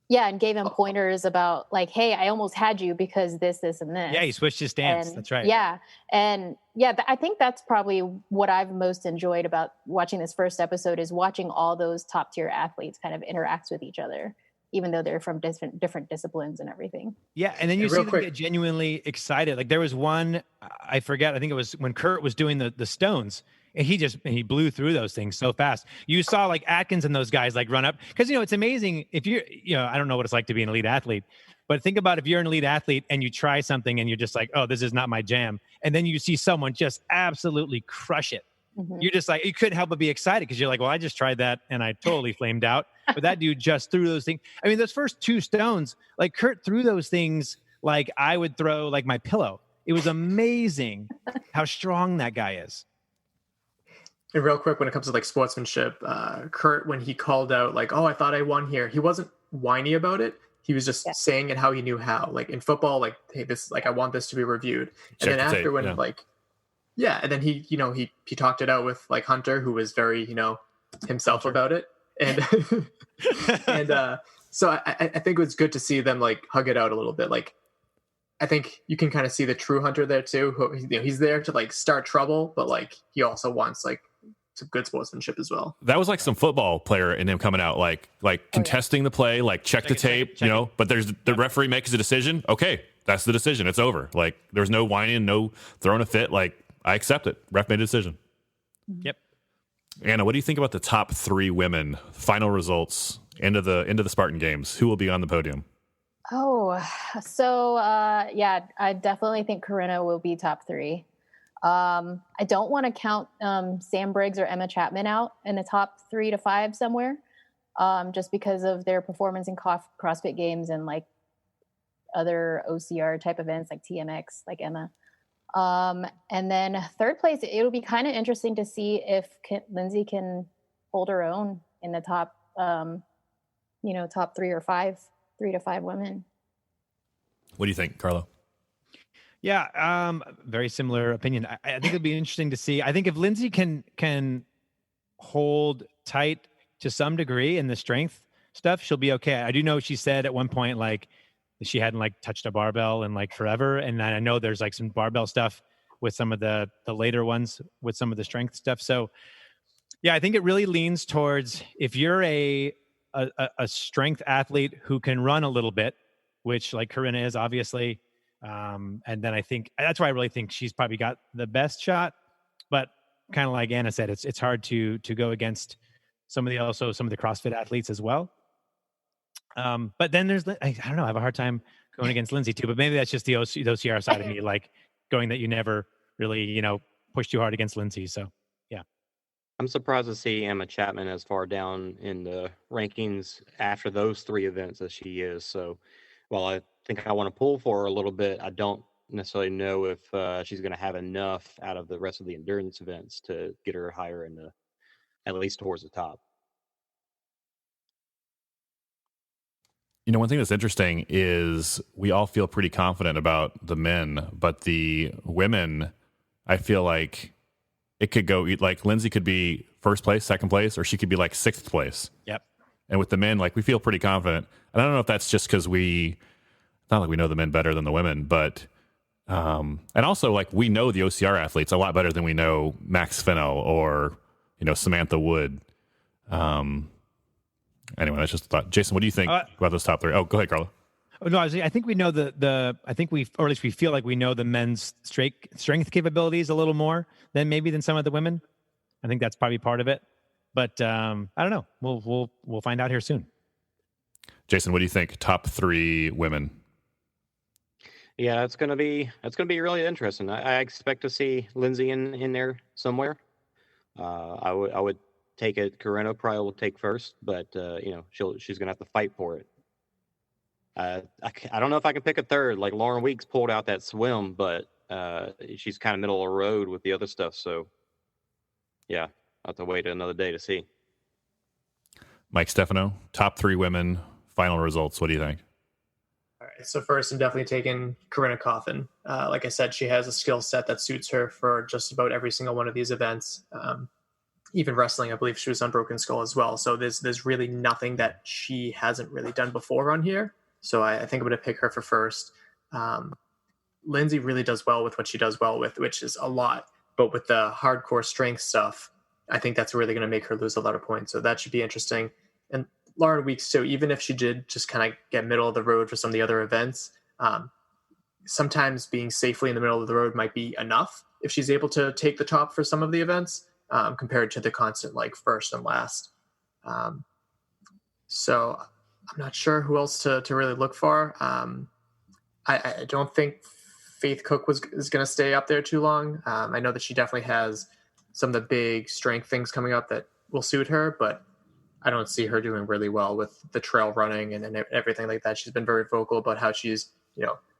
Yeah, and gave him pointers about hey, I almost had you because this, and this. Yeah, he switched his stance. That's right. Yeah, and I think that's probably what I've most enjoyed about watching this first episode is watching all those top tier athletes kind of interact with each other, even though they're from different disciplines and everything. Yeah, and then you see them get genuinely excited. There was one, I forget, I think it was when Kurt was doing the stones. And he blew through those things so fast. You saw Atkins and those guys run up because it's amazing if you're I don't know what it's like to be an elite athlete, but think about if you're an elite athlete and you try something and you're just oh, this is not my jam, and then you see someone just absolutely crush it. Mm-hmm. You're just you couldn't help but be excited because you're well, I just tried that and I totally flamed out, but that dude just threw those things. I mean, those first 2 stones, Kurt threw those things I would throw my pillow. It was amazing how strong that guy is. And real quick, when it comes to sportsmanship, Kurt, when he called out oh, I thought I won here, he wasn't whiny about it. He was just saying it how he knew how. In football, hey, this I want this to be reviewed. And then after when and then he he talked it out with Hunter, who was very himself about it, and and so I think it was good to see them hug it out a little bit. I think you can kind of see the true Hunter there too. Who, he's there to start trouble, but he also wants some good sportsmanship as well. That was some football player in him coming out contesting the play, check the tape, but there's the referee makes a decision. Okay, that's the decision. It's over. There's no whining, no throwing a fit. I accept it. Ref made a decision. Yep. Anna, what do you think about the top 3 women? Final results into the Spartan Games. Who will be on the podium? Oh, so I definitely think Corinna will be top 3. I don't want to count Sam Briggs or Emma Chapman out in the top 3 to 5 somewhere, just because of their performance in CrossFit Games and other OCR type events like TMX, like Emma. And then 3rd place, it'll be kind of interesting to see if Lindsay can hold her own in the top, top 3 or 5, 3 to 5 women. What do you think, Carlo? Yeah, very similar opinion. I think it'd be interesting to see. I think if Lindsay can hold tight to some degree in the strength stuff, she'll be okay. I do know she said at one point like she hadn't like touched a barbell in like forever, and I know there's like some barbell stuff with some of the later ones with some of the strength stuff. So yeah, I think it really leans towards if you're a strength athlete who can run a little bit, which like Corinna is obviously. And then I think that's why I really think she's probably got the best shot, but kind of like Anna said, it's hard to go against some of the CrossFit athletes as well. But then there's, I don't know, I have a hard time going against Lindsay too, but maybe that's just the OCR side of me, like going that you never really, push too hard against Lindsay. So yeah. I'm surprised to see Emma Chapman as far down in the rankings after those 3 events as she is. So while I think I want to pull for her a little bit, I don't necessarily know if she's going to have enough out of the rest of the endurance events to get her higher in at least towards the top. One thing that's interesting is we all feel pretty confident about the men, but the women, I feel like it could go like Lindsay could be first place, second place, or she could be like 6th place. Yep. And with the men, like we feel pretty confident. And I don't know if that's just because it's not like we know the men better than the women, but and also like we know the OCR athletes a lot better than we know Max Fennell or Samantha Wood. Anyway, that's just a thought. Jason, what do you think about those top 3? Oh, go ahead, Carla. Oh, no, I think we know I think or at least we feel like we know the men's strength capabilities a little more than some of the women. I think that's probably part of it, but I don't know. We'll find out here soon. Jason, what do you think? Top 3 women. Yeah, it's gonna be really interesting. I expect to see Lindsay in there somewhere. I would take it. Corinna probably will take first, but she's gonna have to fight for it. I don't know if I can pick a third. Like Lauren Weeks pulled out that swim, but she's kind of middle of the road with the other stuff. So yeah, I'll have to wait another day to see. Mike Stefano, top 3 women, final results. What do you think? All right, so first I'm definitely taking Corinna Coffin. Like I said, she has a skill set that suits her for just about every single one of these events. Even wrestling, I believe she was on Broken Skull as well. So there's really nothing that she hasn't really done before on here. So I think I'm going to pick her for first. Lindsay really does well with what she does well with, which is a lot. But with the hardcore strength stuff, I think that's really going to make her lose a lot of points. So that should be interesting. And Lauren Weeks, too, even if she did just kind of get middle of the road for some of the other events, sometimes being safely in the middle of the road might be enough if she's able to take the top for some of the events compared to the constant like first and last. So I'm not sure who else to really look for. I don't think Faith Cook is going to stay up there too long. I know that she definitely has some of the big strength things coming up that will suit her, but I don't see her doing really well with the trail running and everything like that. She's been very vocal about how she's,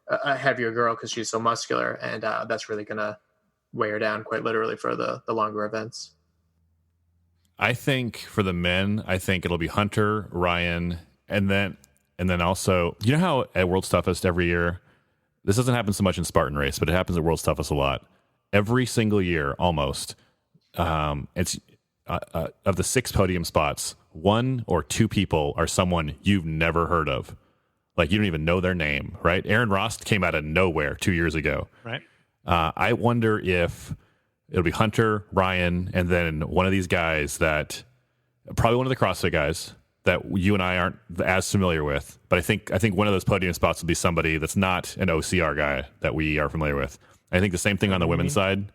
a heavier girl because she's so muscular, and that's really going to weigh her down quite literally for the longer events. I think for the men, I think it'll be Hunter, Ryan, and then also, how at World's Toughest every year, this doesn't happen so much in Spartan Race, but it happens at World's Toughest a lot. Every single year, almost, it's of the 6 podium spots, 1 or 2 people are someone you've never heard of. Like, you don't even know their name, right? Aaron Rost came out of nowhere 2 years ago. Right. I wonder if it'll be Hunter, Ryan, and then one of these guys that, probably one of the CrossFit guys that you and I aren't as familiar with. But I think one of those podium spots will be somebody that's not an OCR guy that we are familiar with. I think the same thing on the women's side.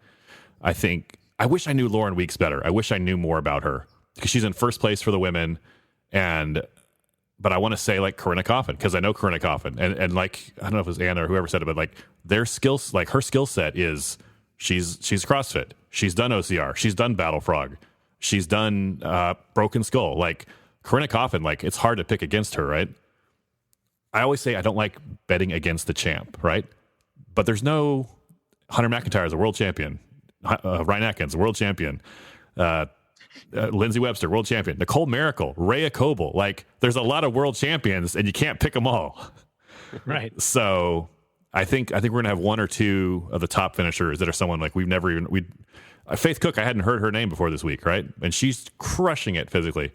I wish I knew Lauren Weeks better. I wish I knew more about her because she's in first place for the women, but I want to say like Corinna Coffin because I know Corinna Coffin and like I don't know if it was Anna or whoever said it, but like their skills, like her skill set is she's CrossFit, she's done OCR, she's done Battle Frog, she's done Broken Skull. Like Corinna Coffin, like it's hard to pick against her, right? I always say I don't like betting against the champ, right? But there's no Hunter McIntyre is a world champion. Ryan Atkins, world champion. Lindsay Webster, world champion. Nicole Miracle, Rhea Coble. Like, there's a lot of world champions, and you can't pick them all. Right. So I think we're gonna have one or two of the top finishers that are someone like we've never even Faith Cook. I hadn't heard her name before this week, right? And she's crushing it physically.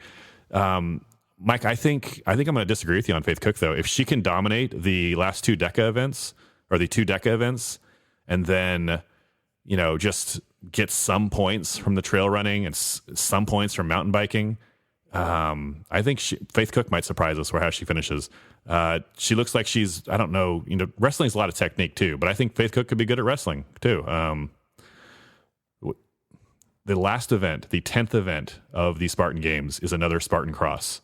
Mike, I think I'm going to disagree with you on Faith Cook though. If she can dominate the last two DECA events or the two DECA events, and then just get some points from the trail running and some points from mountain biking, I think Faith Cook might surprise us for how she finishes. She looks like she's, I don't know, wrestling's a lot of technique too, but I think Faith Cook could be good at wrestling too. The last event, the 10th event of the Spartan Games, is another Spartan Cross.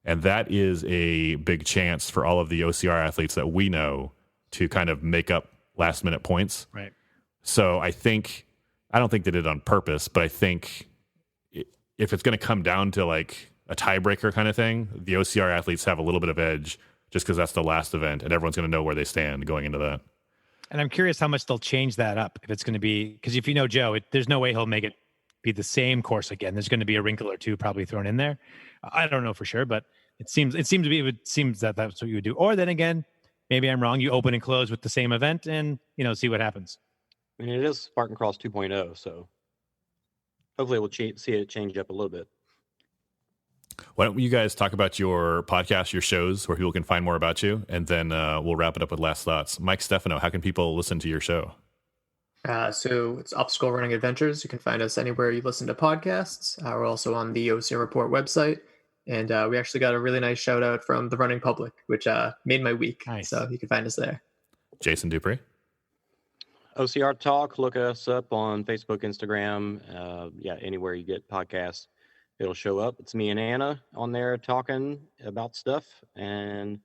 And that is a big chance for all of the OCR athletes that we know to kind of make up last minute points. Right. So I don't think they did it on purpose, but I think if it's going to come down to like a tiebreaker kind of thing, the OCR athletes have a little bit of edge just because that's the last event and everyone's going to know where they stand going into that. And I'm curious how much they'll change that up. If it's going to be, because if you know Joe, there's no way he'll make it be the same course again. There's going to be a wrinkle or two probably thrown in there. I don't know for sure, but it seems that that's what you would do. Or then again, maybe I'm wrong. You open and close with the same event and, see what happens. I mean, it is Spartan Cross 2.0, so hopefully we'll see it change up a little bit. Why don't you guys talk about your podcast, your shows, where people can find more about you, and then we'll wrap it up with last thoughts. Mike Stefano, how can people listen to your show? So it's Obstacle Running Adventures. You can find us anywhere you listen to podcasts. We're also on the OCR Report website. And we actually got a really nice shout out from the running public, which made my week. Nice. So you can find us there. Jason Dupree. OCR Talk, look us up on Facebook, Instagram, anywhere you get podcasts, it'll show up. It's me and Anna on there talking about stuff. And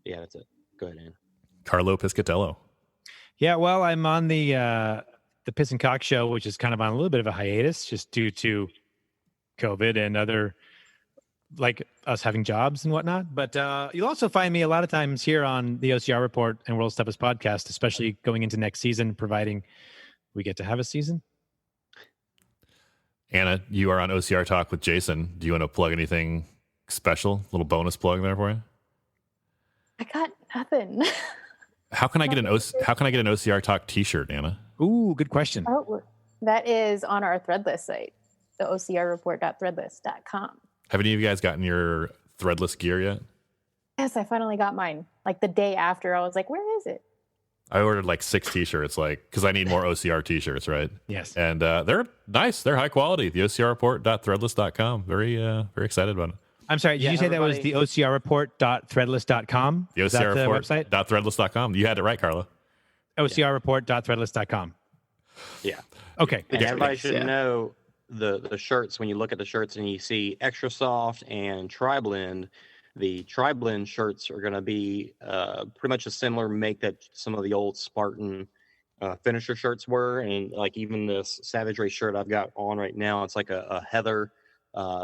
yeah, that's it. Go ahead, Anna. Carlo Piscatello. Yeah, well, I'm on the Piss and Cock show, which is kind of on a little bit of a hiatus just due to COVID and other, like us having jobs and whatnot. But you'll also find me a lot of times here on the OCR Report and World's Toughest Podcast, especially going into next season, providing we get to have a season. Anna, you are on OCR Talk with Jason. Do you want to plug anything special? A little bonus plug there for you? I got nothing. How can I get an OCR Talk T-shirt, Anna? Ooh, good question. Oh, that is on our Threadless site, the OCRreport.threadless.com. Have any of you guys gotten your Threadless gear yet? Yes, I finally got mine. Like the day after, I was like, "Where is it?" I ordered like 6 T-shirts, because I need more OCR T-shirts, right? Yes. And they're nice. They're high quality. The OCRreport.threadless.com. Very, very excited about it. I'm sorry, did you say that was the OCRreport.threadless.com? The OCRreport.threadless.com. You had it right, Carla. OCRreport.threadless.com. Yeah. Okay. And everybody should know the shirts. When you look at the shirts and you see Extra Soft and Tri-Blend, the Tri-Blend shirts are going to be pretty much a similar make that some of the old Spartan finisher shirts were. And like even this Savage Race shirt I've got on right now, it's like a heather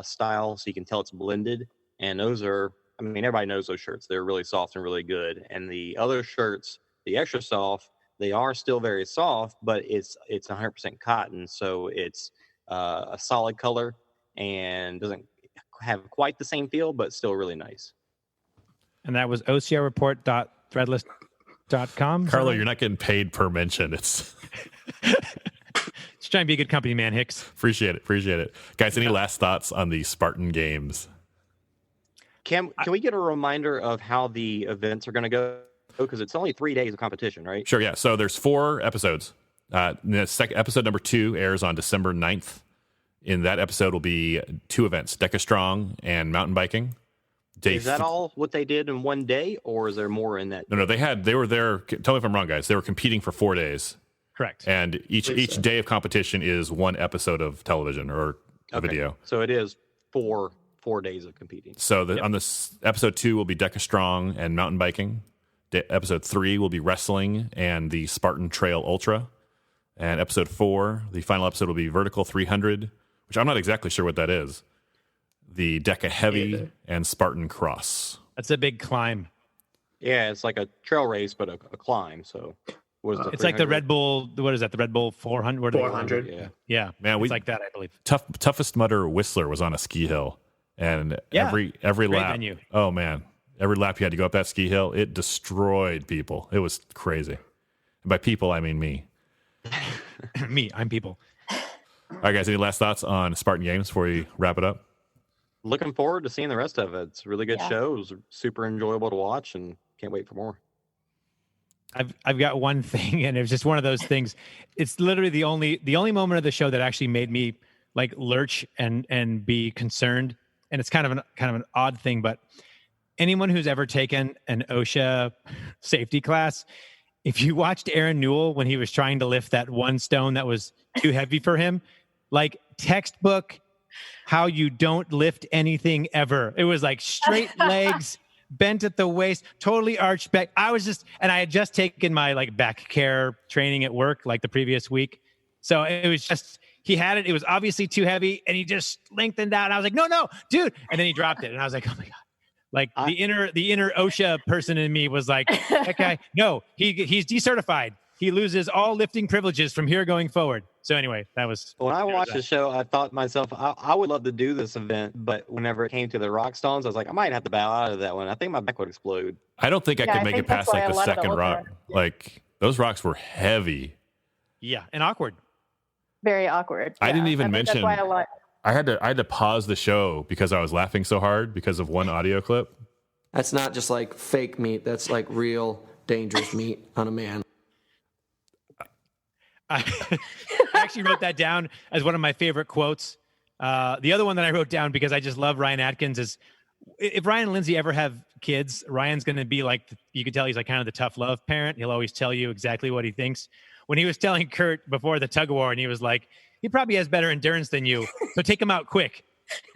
style, so you can tell it's blended. And those are, I mean, everybody knows those shirts. They're really soft and really good. And the other shirts, the Extra Soft, they are still very soft, but it's 100% cotton, so it's a solid color and doesn't have quite the same feel, but still really nice. And that was OCRreport.threadless.com. Carlo, you're not getting paid per mention. It's just trying to be a good company man, Hicks. Appreciate it. Guys, any last thoughts on the Spartan Games? Can we get a reminder of how the events are going to go? Because it's only 3 days of competition, right? Sure, yeah. So there's 4 episodes. Episode number 2 airs on December 9th. In that episode will be 2 events, Deca Strong and mountain biking. Is that all what they did in one day, or is there more in that? No, they were there. Tell me if I'm wrong, guys. They were competing for 4 days. Correct. And each day of competition is 1 episode of television or a video. So it is 4 days of competing. So on this episode 2 will be Deca Strong and mountain biking. Episode 3 will be wrestling and the Spartan Trail Ultra. And episode 4, the final episode, will be Vertical 300, which I'm not exactly sure what that is. The Deca Heavy and Spartan Cross. That's a big climb. Yeah, it's like a trail race, but a climb. So it's like the Red Bull. What is that? The Red Bull 400. 400. Yeah. Man, it's like that, I believe. Toughest Mudder Whistler was on a ski hill, and every lap. venue. Oh man, Every lap you had to go up that ski hill, it destroyed people. It was crazy. And by people, I mean me. I'm people. All right, guys, any last thoughts on Spartan Games before we wrap it up? Looking forward to seeing the rest of it. It's a really good show. It was super enjoyable to watch, and can't wait for more. I've got one thing, and it's just one of those things. It's literally the only moment of the show that actually made me like lurch and be concerned. And it's kind of an odd thing, but anyone who's ever taken an OSHA safety class, if you watched Aaron Newell when he was trying to lift that one stone that was too heavy for him, like textbook, how you don't lift anything ever. It was like straight legs, bent at the waist, totally arched back. I had just taken my like back care training at work like the previous week. So it was just, he had it. It was obviously too heavy and he just lengthened out. And I was like, no, dude. And then he dropped it. And I was like, oh my God. Like the inner OSHA person in me was like, that guy, no, he's decertified. He loses all lifting privileges from here going forward. So anyway, that was... When I watched the show, I thought to myself, I would love to do this event, but whenever it came to the rock stones, I was like, I might have to bow out of that one. I think my back would explode. I don't think I could make it past like the second rock. Like those rocks were heavy. Yeah, and awkward. Very awkward. I didn't even mention... That's why I had to pause the show because I was laughing so hard because of one audio clip. That's not just like fake meat. That's like real dangerous meat on a man. I actually wrote that down as one of my favorite quotes. The other one that I wrote down because I just love Ryan Atkins is, if Ryan and Lindsay ever have kids, Ryan's going to be like, you can tell he's like kind of the tough love parent. He'll always tell you exactly what he thinks. When he was telling Kurt before the tug of war, and he was like, he probably has better endurance than you, so take him out quick.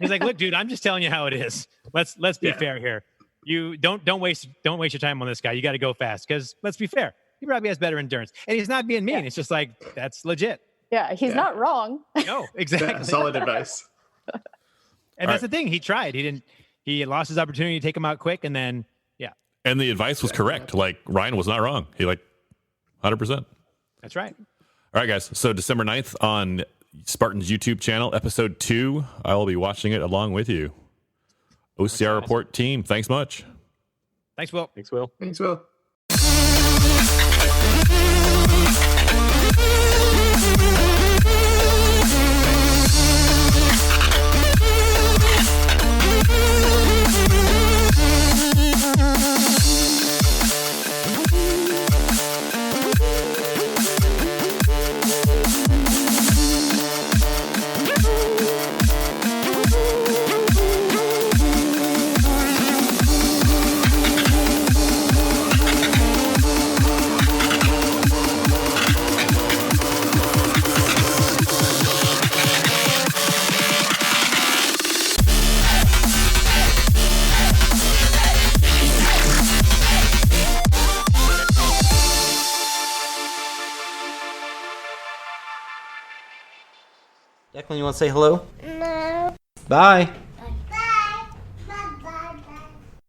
He's like, look, dude, I'm just telling you how it is. Let's be fair here. You don't waste your time on this guy. You got to go fast because let's be fair. He probably has better endurance, and he's not being mean. Yeah. It's just like, that's legit. Yeah, he's not wrong. No, exactly. Yeah, solid advice. And that's the thing. He tried. He lost his opportunity to take him out quick, and then And the advice was correct. Like Ryan was not wrong. He 100%. That's right. All right, guys. So December 9th on Spartan's YouTube channel, episode 2. I will be watching it along with you. OCR Report team. Thanks much. Thanks, Will. Thanks, Will. Thanks, Will. Declan, you want to say hello? No. Bye.